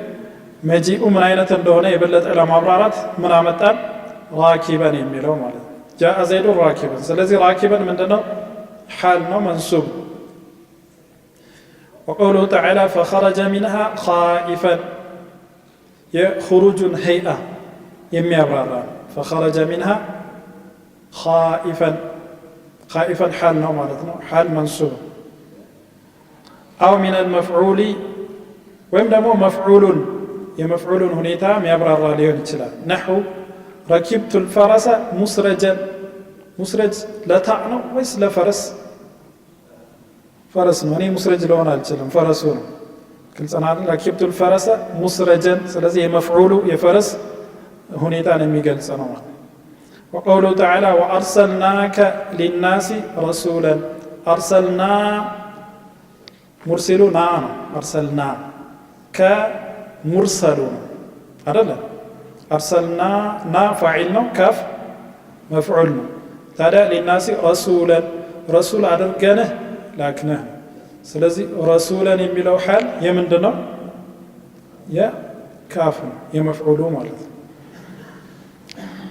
መጂኡ ምን አይነት እንደሆነ የበለጠ ለማብራራት ምን አመጣን ራኪበን የሚለው ማለት ነው جاء زيد راكبا ስለዚህ ራኪበን ምንድነው حال ነው منصوب وقوله تعالى فخرج منها خائفا يخرج هيئة የሚያብራራ فخرج منها خائفا حال ነው ማለት ነው حال منصوب أو من المفعول ወይም ደግሞ መፍዑሉን የመፍዑሉን ሁኔታ የሚያብራራ ሊሆን ይችላል نحو ركبت الفرس مسرجا مسرج ለታዕ ነው ወይስ ለፈረስ ፈረስ ነው እኔ مسرج ለሆን አልችልም ፈረሱ ነው ግልጽና ركبت الفرس مسرجا ስለዚህ የመፍዑሉ የፈረስ ሁኔታን የሚገልጽ ነው وقوله تعالى وأرسلناك للناس رسولا أرسلنا مرسلنا أرسلنا كمرسلون هذا أرسلنا نا فاعلنا كاف مفعولنا تعالى للناس رسولا رسول أدرجنه لكنه سلزي رسولا يميلو حال يمندنا يا كاف يمفعولو مالذ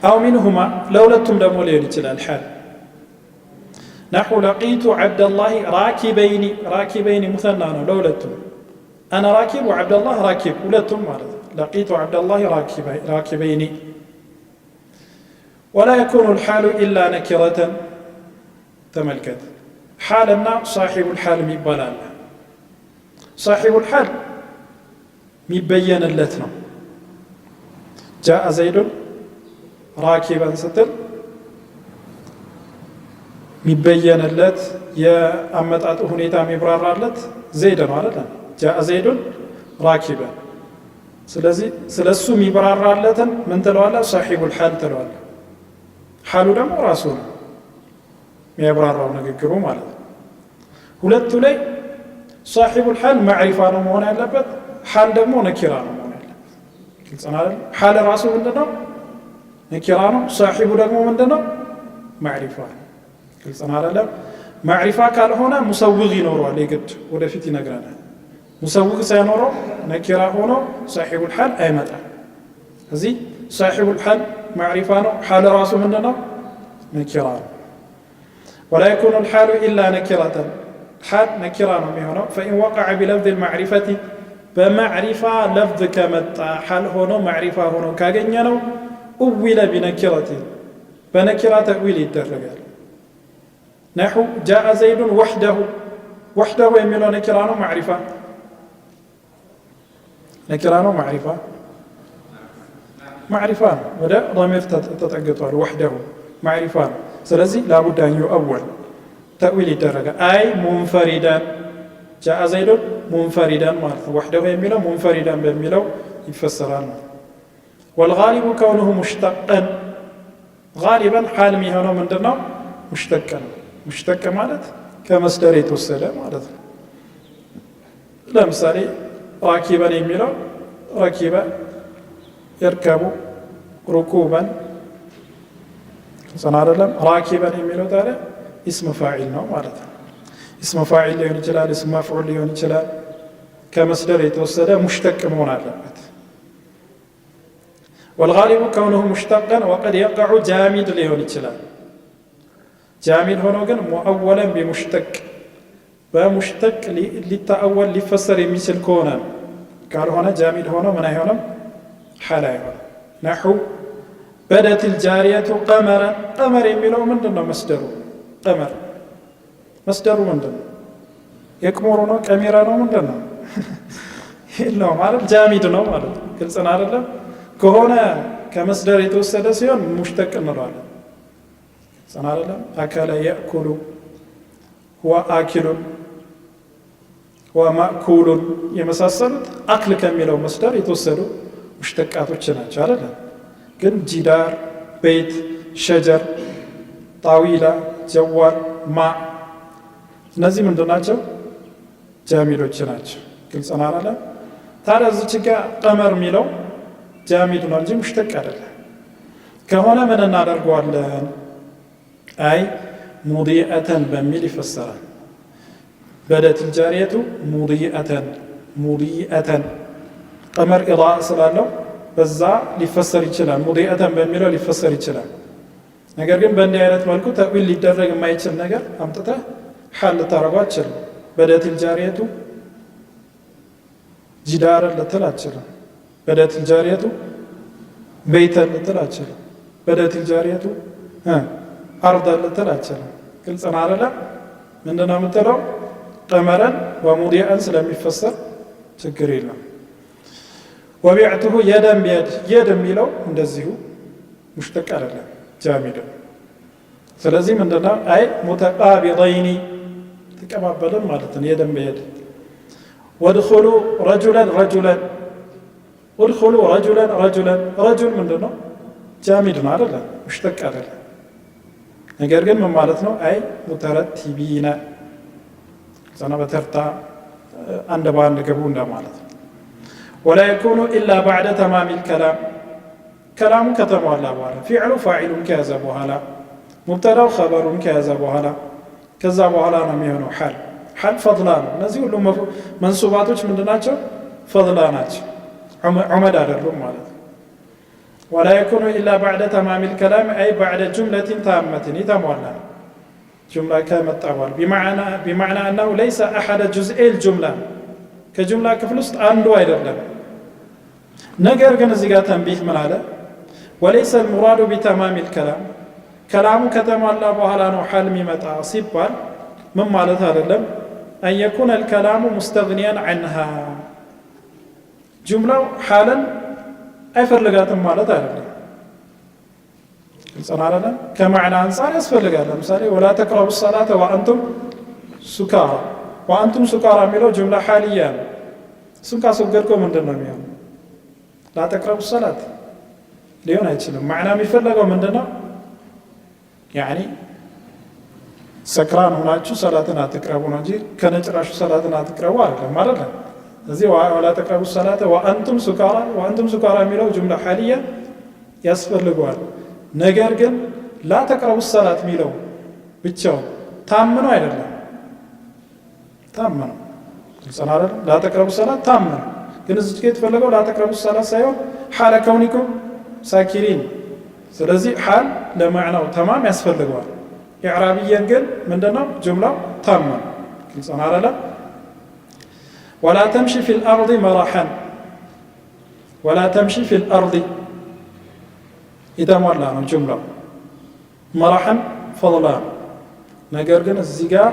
أو منهما لولتم دمو ليون يجلال الحال نحو لقيت عبد الله راكبين مثنى لولتم أنا راكب وعبد الله راكب ولتم مالذ لقيت عبد الله راكبين ولا يكون الحال إلا نكرة تملكت حالنا صاحب الحال مبالال صاحب الحال مبين اللتنا جاء زيد راكبا ستر مبين اللت يا أمتعت هنيتا مبرار اللت زيد معلنا جاء زيد راكبا سلسو مبرار اللتن من تلوالا صاحب الحال تلوالا حالو دم راسول مبرار ونقروا مالت ሁለቱ ላይ صاحب الحال معرفة ነው መሆን ያለበት حال ደግሞ ነኪራ ነው መሆን ያለበት ግልጽ ነው አይደል حال ራሱ ምንድነው ነኪራ ነው صاحب ደግሞ ምንድነው معرفة ግልጽ ነው አይደል معرفة ካልሆነ ሙሰውግ ይኖረዋል የግድ ወደፊት ይነግረናል ሙሰውግ ሳይኖረው ነኪራ ሆኖ صاحب الحال አይመጣም እዚህ صاحب الحال معرفة ነው حال ራሱ ምንድነው ነኪራ ነው ولا يكون الحال إلا نكرة حال نكرة ميهنا فإن وقع بلفظ المعرفة بمعرفة لفظ كمت حال هنا معرفة هنا كاجنينو أول بنكرة በነኪራ ተእዊል ይደረጋል። ነሑ ጃአ ዘይዱን ወሕደሁ ወሕደሁ የሚለው ነኪራ ነው ማዕሪፋ? ነኪራ ነው ማዕሪፋ? ማዕሪፋ ነው። ወደ ዶሚር ተጠግቷል። ወሕደሁ ማዕሪፋ ነው። ስለዚህ ላቡድ አን ዩአወል ተእዊል ይደረጋል። አይ ሙንፈሪዳን ጃአ ዘይዱን ሙንፈሪዳን ማለት ነው። ወሕደሁ የሚለው ሙንፈሪዳን በሚለው ይፈሰራል ነው። ወልጋሊቡ ከውኑሁ ሙሽተቀን ጋሊበን ሓል የሚሆነው ምንድን ነው? ሙሽተቅ ነው። ሙሽተቅ ማለት ከመስደር የተወሰደ ማለት ነው። ለምሳሌ ራኪበን የሚለው ረኪበ የርከቡ ሩኩበን ሰና አይደለም። ራኪበን የሚለው ታዲያ ኢስም ፋዒል ነው ማለት ነው። ኢስም ፋዒል ሊሆን ይችላል፣ ኢስም መፍዑል ሊሆን ይችላል። ከመስደር የተወሰደ ሙሽተቅ መሆን አለበት። ወልጋሊቡ ከውኑሁ ሙሽተቀን ወቀድ የቀዑ ጃሚድ ሊሆን ይችላል። ጃሚድ ሆኖ ግን ሙአወለን ቢሙሽተቅ በሙሽተቅ ሊተአወል ሊፈሰር የሚችል ከሆነ ካልሆነ ጃሚድ ሆኖ ምን አይሆንም? ሓል አይሆንም። ነሑ በደት ልጃሪየቱ ቀመረን ቀመር የሚለው ምንድን ነው? መስደሩ ቀመር መስደሩ ምንድን ነው? የቅሞሩ ነው? ቀሚራ ነው? ምንድን ነው? የለው ማለት ጃሚድ ነው ማለት ነው። ግልጽ ነው አይደለም? ከሆነ ከመስደር የተወሰደ ሲሆን ሙሽተቅ እንለዋለን። ግልጽ ነው አይደለም? አከለ የእኩሉ ወአኪሉን ወማእኩሉን የመሳሰሉት አክል ከሚለው መስደር የተወሰዱ ሙሽተቃቶች ናቸው አይደለም? ግን ጂዳር፣ ቤት፣ ሸጀር፣ ጣዊላ፣ ጀዋር፣ ማ እነዚህ ምንድን ናቸው? ጃሚዶች ናቸው። ግልጽ ነው አይደለም? ታዲያ እዚች ጋ ቀመር የሚለው ጃሚድ ነው እንጂ ሙሽተቅ አይደለም። ከሆነ ምን እናደርገዋለን? አይ ሙዲአተን በሚል ይፈሰራል። በደት ልጃሪየቱ ሙዲአተን ሙዲአተን ቀመር ኢዳእ ስላለው በዛ ሊፈሰር ይችላል። ሙዲአተን በሚለው ሊፈሰር ይችላል። ነገር ግን በእንዲህ አይነት መልኩ ተእዊል ሊደረግ የማይችል ነገር አምጥተህ ሓል ልታረጓ አችልም። በደት ልጃሪየቱ ጂዳርን ልትል አችልም። በደት ልጃሪየቱ ቤተን ልትል አችልም። በደት ልጃሪየቱ አርዳን ልትል አችልም። ግልጽ ነው አይደለም? ምንድነው የምትለው? ቀመረን ወሙዲአን ስለሚፈሰር ችግር የለም። ወቢዕቱሁ የደን ቢየድ የድ የሚለው እንደዚሁ ሙሽተቅ አይደለም፣ ጃሚድ። ስለዚህ ምንድነው? አይ ሙተቃቢضይኒ ተቀባበልን ማለት ነው። የደን ቢየድ ወድኹሉ ረጁለን ረጁለን ወድኹሉ ረጁለን ረጁለን ረጁል ምንድነው? ጃሚድ ነው አይደለም? ሙሽተቅ አይደለም። ነገር ግን ምን ማለት ነው? አይ ሙተረቲቢነ ዘና በተርታ አንድ በአንድ ገቡ እንደማለት ነው። ወላ የኩኑ ኢላ ባዕደ ተማሚ ልከላም ከላሙ ከተሟላ በኋላ ፊዕሉ ፋዒሉን ከያዘ በኋላ ሙብተዳው ኸበሩን ከያዘ በኋላ ከዛ በኋላ ነው የሚሆነው። ሓል ሓል ፈضላ ነው። እነዚህ ሁሉ መንሱባቶች ምንድን ናቸው? ፈضላ ናቸው፣ ዑመድ አይደሉም ማለት ነው። ወላ የኩኑ ኢላ ባዕደ ተማሚ ልከላም አይ ባዕደ ጁምለትን ታመትን የተሟላ ነው። ጁምላ ከመጣ በኋላ ቢማዕና አናሁ ለይሰ አሐደ ጁዝኤ ልጁምላ ከጁምላ ክፍል ውስጥ አንዱ አይደለም። ነገር ግን እዚህ ጋር ተንቢህ ምን አለ? ወለይሰ ልሙራዱ ቢተማሚ ልከላም ከላሙ ከተሟላ በኋላ ነው ሓል የሚመጣ ሲባል ምን ማለት አይደለም። አን የኩነ ልከላሙ ሙስተግኒያን ዐንሃ ጁምላው ሓልን አይፈልጋትም ማለት አይደለም። ግልጽ አይደለም? ከማዕና አንጻር ያስፈልጋል። ለምሳሌ ወላ ተቅረቡ ሰላተ ወአንቱም ሱካራ ወአንቱም ሱካራ የሚለው ጁምላ ሓልያ ነው። እሱን ካስወገድከው ምንድን ነው የሚሆነው? ላተቅረቡ ሰላት ሊሆን አይችልም። ማዕና የሚፈለገው ምንድን ነው? ያኒ ሰክራን ሆናችሁ ሰላትን አትቅረቡ ነው እንጂ ከነጭራሹ ሰላትን አትቅረቡ አይደለም አይደለም። ስለዚህ ወላ ተቅረቡ ሰላተ ወአንቱም ሱካራ የሚለው ጁምላ ሓልያ ያስፈልገዋል። ነገር ግን ላተቅረቡ ሰላት የሚለው ብቻውን ታምነው አይደለም። ታምነው ግልጽ አይደለም? ላተቅረቡ ሰላት ታምነው ግን እዚህ ጋር የተፈለገው ላተቅረቡ ሰላት ሳይሆን ሓለ ከውኒኩም ሳኪሪን። ስለዚህ ሓል ለማዕናው ተማም ያስፈልገዋል። ኢዕራብየን ግን ምንድነው? ጁምላው ታምነው ግልጽ አይደለም? ወላ ተምሺ ፊል አርዲ መራሐን ወላ ተምሺ ፊል አርዲ የተሟላ ነው ጁምላው። መራሐን ፈضላ ነገር ግን እዚህ ጋር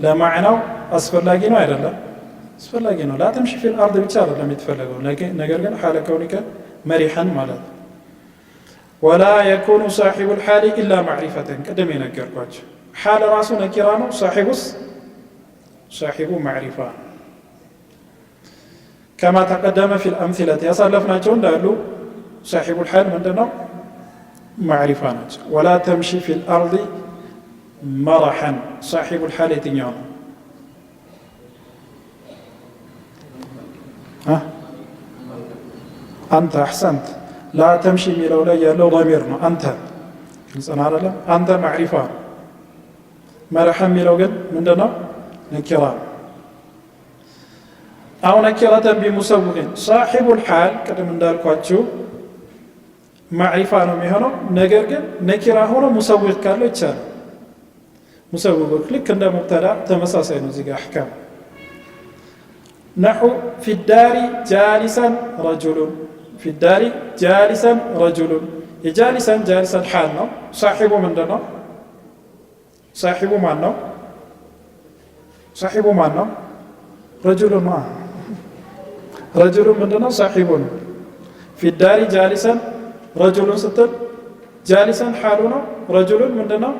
ለማዕናው አስፈላጊ ነው አይደለም አስፈላጊ ነው ላ ተምሺ ፊል አርድ ብቻ አይደለም የተፈለገው ነገር ግን ሐለ ከውኒከ መሪሐን ማለት ولا يكون صاحب الحال الا معرفة قدم ينكركواቸው حال ራሱ ነኪራ ነው صاحب معرفة كما تقدم في الأمثلة ያሳለፍናቸው እንዳሉ صاحب الحال ምንድነው معرفة ናቸው ولا تمشي في الأرض مرحا صاحب الحال የትኛው ነው أنت أحسنت لا تمشي የሚለው ላይ ያለው ضمير ነው أنت ግልጽና አይደለም أنت معرفة مرحا የሚለው ግን ምንድነው ነኪራ أو نكرة بمسوغ صاحب الحال قدم እንዳልኳችሁ معرفة ነው የሚሆነው ነገር ግን ነኪራ ሆኖ مسوغ ካለው ይቻላል مسوغ ልክ እንደ ሙብተዳ ተመሳሳይ ነው እዚህ ጋር አህካም نحو في الدار جالسا رجل في الدار جالسا رجل جالسا حال ነው صاحبه ምንድነው صاحبه ማን ነው رجل ما رجل ምንድነው صاحب في الدار جالسا رجل ስትል جالسا حال ነው رجل ምንድነው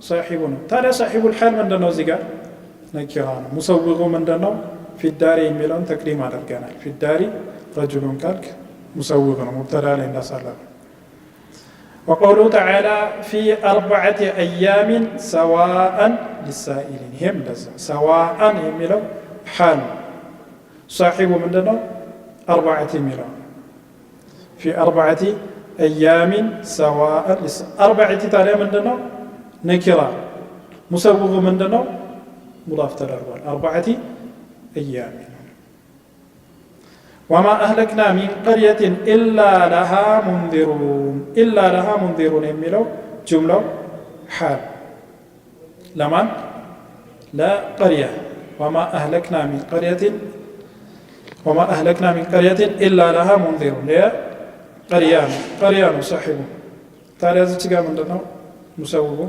صاحب ነው ታዲያ صاحب الحال ምንድነው እዚህ ጋር ነኪራ ነው ሙሰውጉ ምንድነው في الدار የሚለውን ተቅዲም አድርገናል في الدار رجل ካልክ ሙሰውግ ነው ሙብተዳ ላይ እንዳሳለፈ وقوله تعالى في 4 أيام سواء للسائلين هم لازم سواء የሚለው حال صاحب ምንድነው 4 የሚለው في 4 أيام سواء 4 ታዲያ ምንድነው ነኪራ ሙሰውጉ ምንድነው ሙዳፍ ተደርጓል 4 أيام وما أهلكنا من قرية إلا لها منذرون የሚለው ጁምላው حال لمن لا قرية وما أهلكنا من قرية إلا لها منذرون هي قريان صاحبه ታዲያ እዚህ ጋር ምንድነው ሙሰውጉ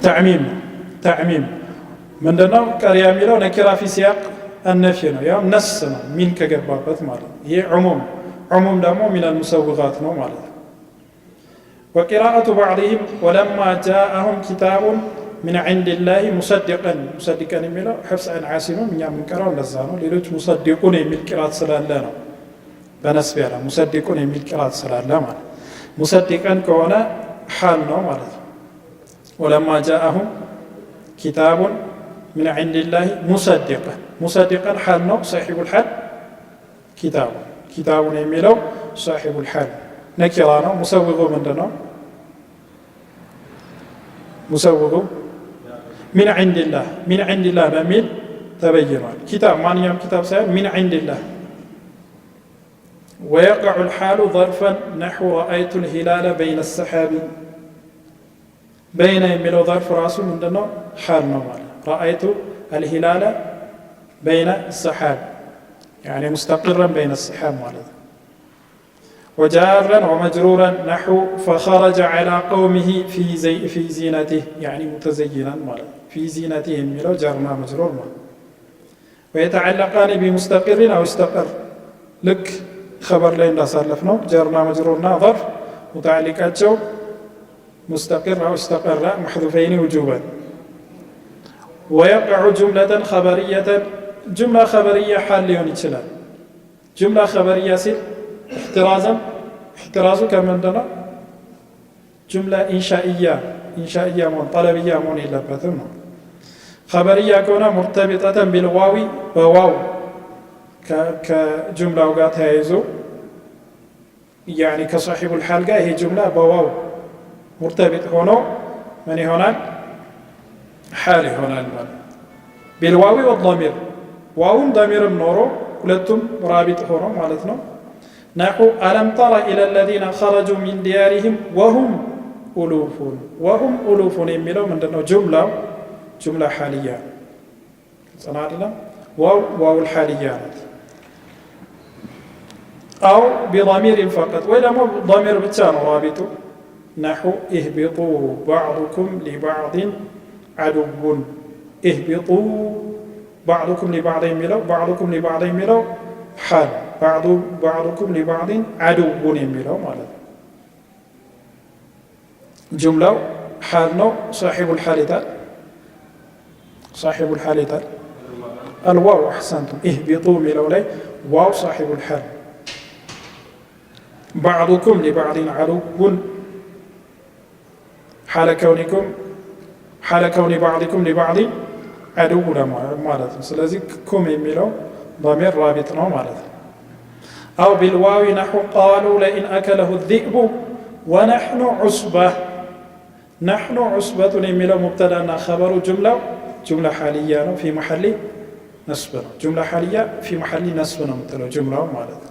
تعميم ምንድነው ቀሪያ የሚለው ነኪራ في سياق النفي ነው ያው ነስ ነው ሚን ከገባበት ማለት ነው ይሄ ዑሙም ደግሞ من المسوغات ነው ማለት ነው وقراءة بعضهم ولما جاءهم كتاب من عند الله مصدقا የሚለው حفص عن عاصم እኛ የምንቀራው እንደዛ ነው ሌሎች ሙሰዲቁን የሚል ቅራት ስላለ ነው በነስብ ያለ ሙሰዲቁን የሚል ቅራት ስላለ ማለት ሙሰዲቀን ከሆነ حال ነው ማለት ነው ولما جاءهم كتاب من عند الله مصدقا حال ነው صاحب الحال كتاب የሚለው صاحب الحال ነኪራ ነው ሙሰውጉ ምንድነው ሙሰውጉ من عند الله በሚል ተበይኗል كتاب ማንኛውም كتاب ሳይሆን من عند الله ويقع الحال ظرفا نحو رأيت الهلال بين السحاب بين የሚለው ظرف ራሱ ምንድነው حال ነው ማለት رأيت الهلال بين السحاب يعني مستقرا بين السحاب ማለት وجارا ومجرورا نحو فخرج على قومه في زينته يعني متزينا ማለት في زينته የሚለው ጃርና መጅሩር ማለት ويتعلقان بمستقر أو استقر ልክ خبر ላይ እንዳሳለፍ ነው ጃርና መጅሩርና ظرف متعلقاቸው مستقر أو استقر محذوفين وجوبا ويقع جملة خبرية جملة خبرية حال ሊሆን ይችላል جملة خبرية ሲል احترازه كما عندنا جملة إنشائية مون طلبية مون إلا بثم خبرية كونه مرتبطة بالواو بواو كجملة وقات هايزو يعني كصاحب الحلقة هي جملة بواو مرتبط هنا من هنا حالي هنا المال بالواو والضمير واو ضمير النورو ولتم رابط هنا مالتنا نحو ألم تر إلى الذين خرجوا من ديارهم وهم ألوف يميلوا من دونه جملة حالية صنعنا واو الحاليات أو بضمير فقط ولا مو ضمير بتسان رابط نحو اهبطوا بعضكم لبعض عدو اهبطوا بعضكم لبعض يميلوا بعضكم لبعض يميلوا حال بعضكم لبعض عدو يميلوا مالت جملة حال نو صاحب الحال صاحب الحال الواو أحسنتم اهبطوا ميلوا لي واو صاحب الحال بعضكم لبعض عدو حال كون بعضكم لبعض عدو مالت سلازي كم يميلوا ضمير رابط نو مالت أو بالواو نحو قالوا لئن أكله الذئب ونحن عصبة نحن عصبة يميلوا مبتدأ خبر جملة حالية في محل نصب جملة حالية في محل نصب مثل جملة مالت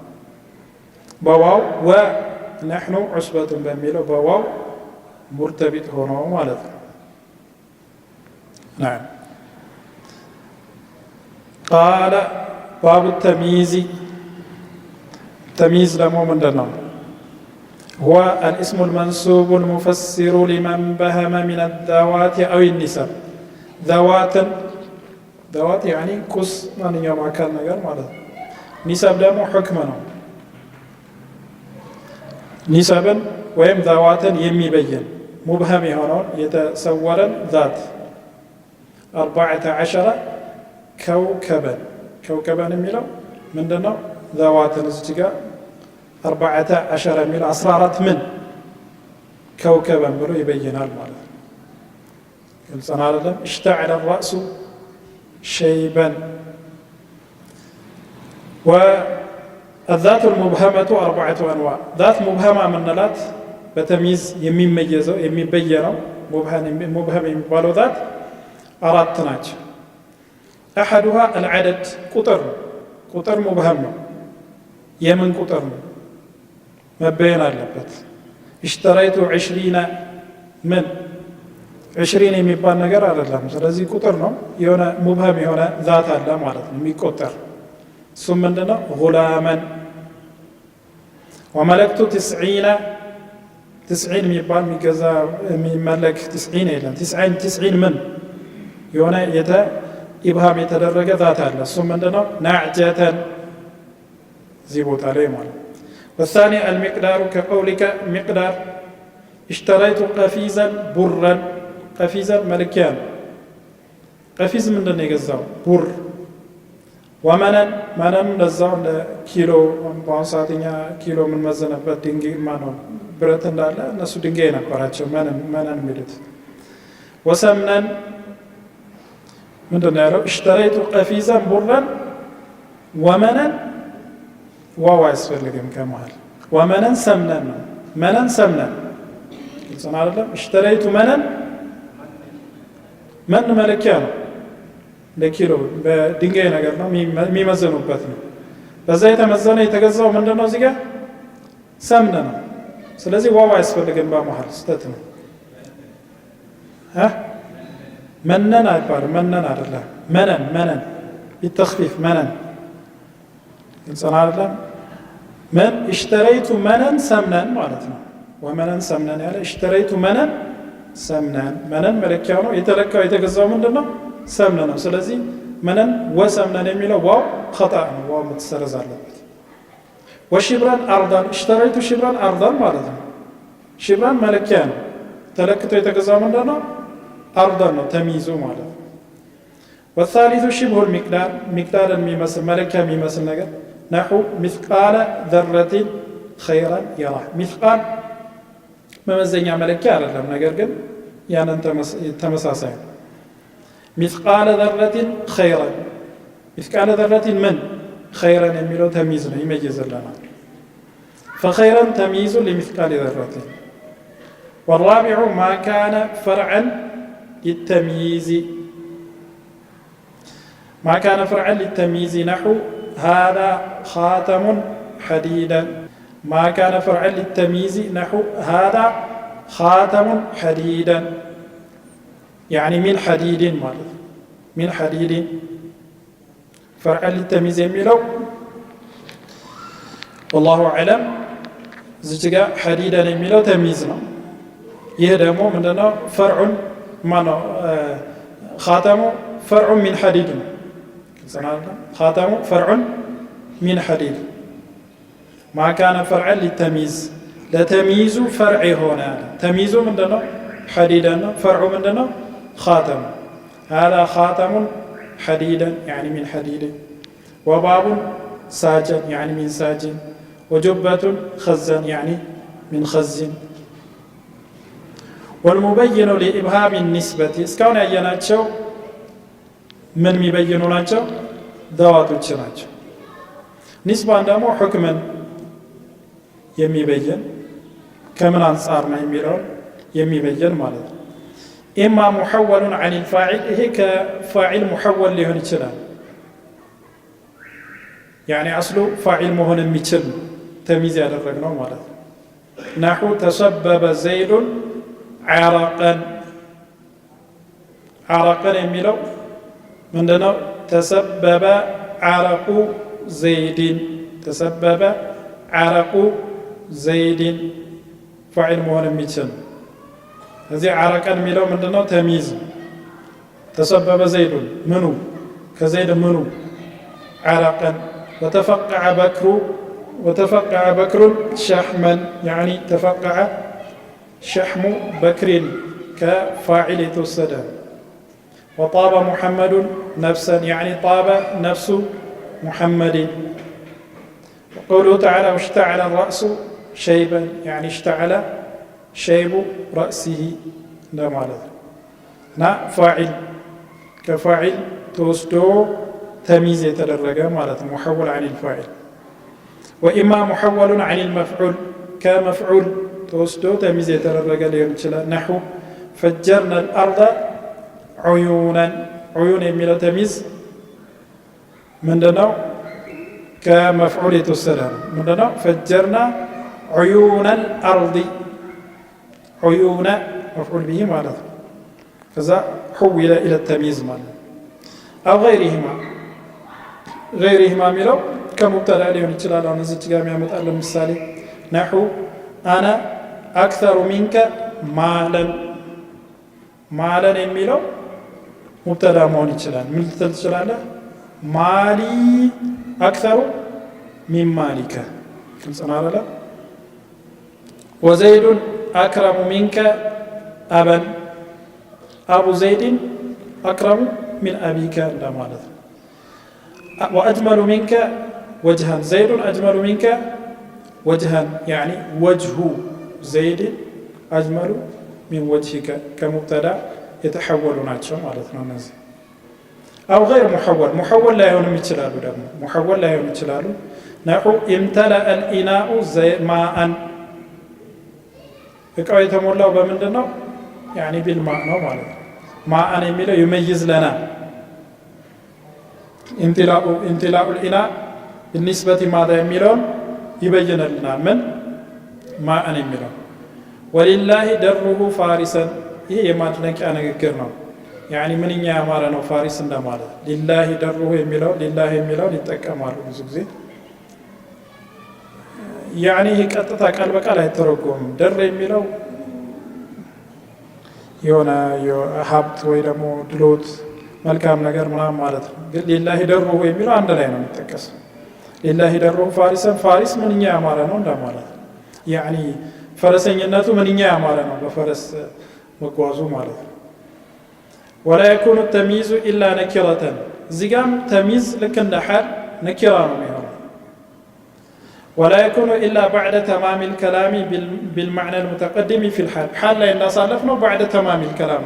بواو ونحن عصبة بميلوا بواو مرتبط هنا مالت نعم قال باب التمييز تمييز لمو من دنا هو الاسم المنسوب المفسر لمن بهم من الذوات أو النسب ذوات يعني كس من يوم أكل نجار مالت نسب دمو حكمنا نسبا ويم ذواتا يمي بين مبهم هنا يتصورا ذات 14 كوكبا نميلو من دنا ذوات نزجا 14 ميل أسرارات من كوكبا بلو يبينها المال الإنسان هذا اشتعل الرأس شيبا والذات المبهمة 4 أنواع ذات مبهمة من نلات بتمييز يميزو يميبينو مبهم يبالو ذات 4 ناجي أحدها العدد قطر مبهم يمن قطر مبين اللبت اشتريت 20 من 20 የሚባል ነገር አይደለም ስለዚህ ቁጥር ነው የሆነ ሙብሃም የሆነ ذات አለ ማለት ነው የሚቆጠር እሱም ምንድነው غلاما وملكت 90 የሚባል የሚገዛ የሚመለክ 90 የለም 90 ምን የሆነ ኢብሃም የተደረገ ذات አለ እሱም ምንድነው ናዕጀተን زيبوت عليه مال والثاني المقدار كقولك مقدار اشتريت قفيزا برا قفيزا ملكيان قفيز من دون يجزاو بر ومنن نزاو كيلو بانساتينيا كيلو من مزنبت دينجي مانو برت እንዳለ እነሱ ድንጋይ ነበራቸው ማንን ሚሉት وسمنا ምንድነው ያለው اشتريت قفيزا برا ومنا واو يسفلكم كمال ومنا سمنا لسنا አይደለም اشتريت من ملكيان ለኪሎ በድንጋይ ነገር ነው የሚመዘኑበት ነው በዛ የተመዘነ የተገዛው ምንድነው እዚህ ጋር ሰምነ ነው ስለዚህ ዋው ያስፈልገን በመሃል ስተት ነው منن አይባልም منن አይደለም منن بالتخفيف منن إنسان አይደለም من اشتريت منن سمنا ማለት ነው ومنن سمنا ያለ اشتريت منن سمنا منن መለኪያው ነው የተለካው የተገዛው ምንድነው ሰምነ ነው ስለዚህ منن وسمنا የሚለው ዋው خطأ ነው ዋው መተሰረዝ አለበት وشبرا أرضا اشتريت شبرا أرضا ማለት ነው شبرا መለኪያ ነው ተለክቶ የተገዛው ምንድነው أرضا ነው ተሚይዙ ማለት ነው والثالث شبه المقدار مقدار የሚመስል መለኪያ የሚመስል ነገር نحو مثقال ذرة خيرا يرى مثقال መመዘኛ መለኪያ አይደለም ነገር ግን ያንን ተመሳሳይ مثقال ذرة خيرا مثقال ذرة من خيرا የሚለው ተሚይዝ ነው ይመይዝልናል فخيرا تمييز لمثقال ذرة والرابع ما كان فرعا للتمييز ما كان فرعا للتمييز نحو هذا خاتم حديدا ما كان فرعا للتمييز نحو هذا خاتم حديدا يعني من حديد مالك من حديد فرعا للتمييز يميلو والله أعلم زجاج حديدا የሚለው ተሚዝ ነው ይሄ ደግሞ ምንድነው فرع ማነው خاتم فرع من حديد خاتم فرع من حديد ما كان فرعا للتمييز لتمييز فرع هنا تمييز ምንድነው حديدا فرع ምንድነው خاتم هذا خاتم حديدا يعني من حديد وباب ساجا يعني من ساج وجبة خزا يعني من خز والمبين لإبهام النسبة اسكون أيناتشو من مبينو ناتشو ذواتو ناتشو نسبة عندما حكما يميبين كمن أنصار ما يميرون يميبين مالذ إما محول عن الفاعل هيك فاعل محول له نتشلان يعني أصله فاعل مهون المتشل تمييز على الرجل مالذ نحو تسبب زيد عرقا عرقا يميلو من دنا تسبب عرق زيد تسبب عرق زيد فاعل مهون المتشل هذه عرقا يميلو من دنا تمييز تسبب زيد منو كزيد منو عرقا وتفقع بكر شحما يعني تفقع شحم بكر كفاعل السدى وطاب محمد نفسا يعني طاب نفس محمد وقوله تعالى واشتعل الرأس شيبا يعني اشتعل شيب رأسه لا معنى نا فاعل كفاعل توسدو تمييز يتدرج معناته محول عن الفاعل وإما محول عن المفعول كمفعول توسدو تمييز يتدرج ليون نحو فجرنا الأرض عيونا عيون يميل تمييز من دنو كمفعول السلام من دنو فجرنا عيون الأرض عيون مفعول به معناته كذا حول إلى التمييز معناته أو غيرهما ميلو كمبتدا ليون يتشلال أو نزلت جامع متألم السالي نحو أنا أكثر منك مالا يميلو مبتدا مون يتشلال من تتشلال مالي أكثر من مالك كم سنة لا وزيد أكرم منك أبا أبو زيد أكرم من أبيك لا مالذ وأجمل منك وجها زيد أجمل منك وجها يعني وجه زيد أجمل من وجهك كمبتدا يتحول ناتشو مالتنا الناس أو غير محول لا يون متشلالو دم محول لا يون متشلالو نحو امتلأ الإناء ماء እቃው የተሞላው በምንድነው يعني بالماء ነው ማለት ነው ማء የሚለው يميز لنا امتلاء الإناء بالنسبة ماذا የሚለው ይበየነልናል ምን ማء የሚለው ولله دره فارسا ይሄ የማድነቂያ ንግግር ነው يعني ምንኛ ያማረ ነው ፋሪስ እንደማለት لله دره የሚለው لله የሚለው ይጠቀማሉ ብዙ ጊዜ يعني ቀጥታ ቃል በቃል አይተረጎምም ደር የሚለው የሆነ ሀብት ወይ ደግሞ ድሎት መልካም ነገር ምናምን ማለት ነው ግን لله دره የሚለው አንድ ላይ ነው የሚጠቀሰው لله دره فارسا فارس ምንኛ ያማረ ነው እንደማለት يعني ፈረሰኝነቱ ምንኛ ያማረ ነው በፈረስ መጓዙ ማለት ነው ولا يكون التمييز إلا نكرة زيغام تمييز لك عند حال نكرة ነው ولا يكون إلا بعد تمام الكلام بالمعنى المتقدم في الحال حال لا ينصرفنا بعد تمام الكلام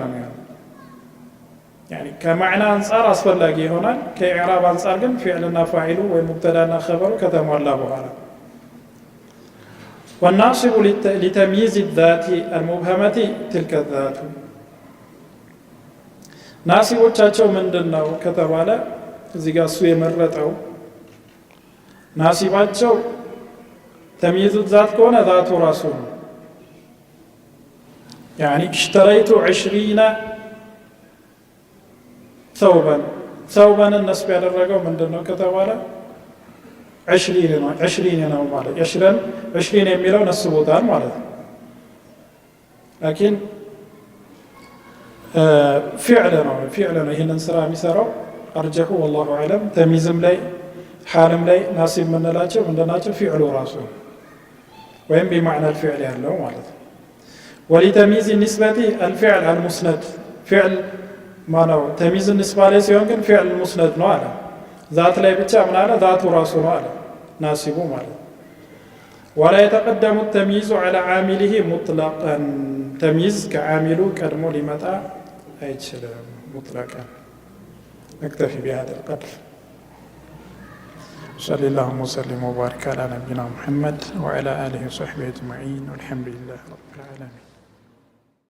يعني كمعنى أنصار أصفلاقي هنا كإعراب أنصار قل فعلنا فاعله ومبتدانا خبره كتمولى بغالا والناصب لتمييز الذات المبهمة تلك الذات ናሲቦቻቸው ምንድነው ከተባለ እዚህ ጋር እሱ የመረጠው ናሲባቸው ተምይዙ ዛት ከሆነ ዛቱ ራሱ ነው يعني اشتريت 20 ثوبا النسب ያደረገው ምንድነው ከተባለ 20 ነው ማለት 20 የሚለው ነስቦታል ማለት ነው። ላኪን ፊዕል ነው ይህንን ስራ የሚሰራው አርጀሁ ወላሁ አዕለም። ተሚዝም ላይ ሓልም ላይ ናሲብ የምንላቸው ምንድናቸው? ፊዕሉ ራሱ ወይም ቢማዕና الفعل ያለው ማለት ነው። ወሊተሚዝ ኒስበቲ الفعل المسند ፊዕል ማነው? ተሚዝ ንስባ ላይ ሲሆን ግን ፊዕል ሙስነድ ነው አለ። ዛት ላይ ብቻ ምን አለ? ዛቱ ራሱ ነው አለ ናሲቡ ማለት ነው። ወላ የተቀደሙ ተሚይዙ ዐላ ዓሚሊሂ ሙጥለቀን ተሚይዝ ከዓሚሉ ቀድሞ ሊመጣ አይችልም ሙጥለቀን። نكتفي بهذا القدر. صلى الله وسلم وبارك على نبينا محمد وعلى آله وصحبه أجمعين والحمد لله رب العالمين.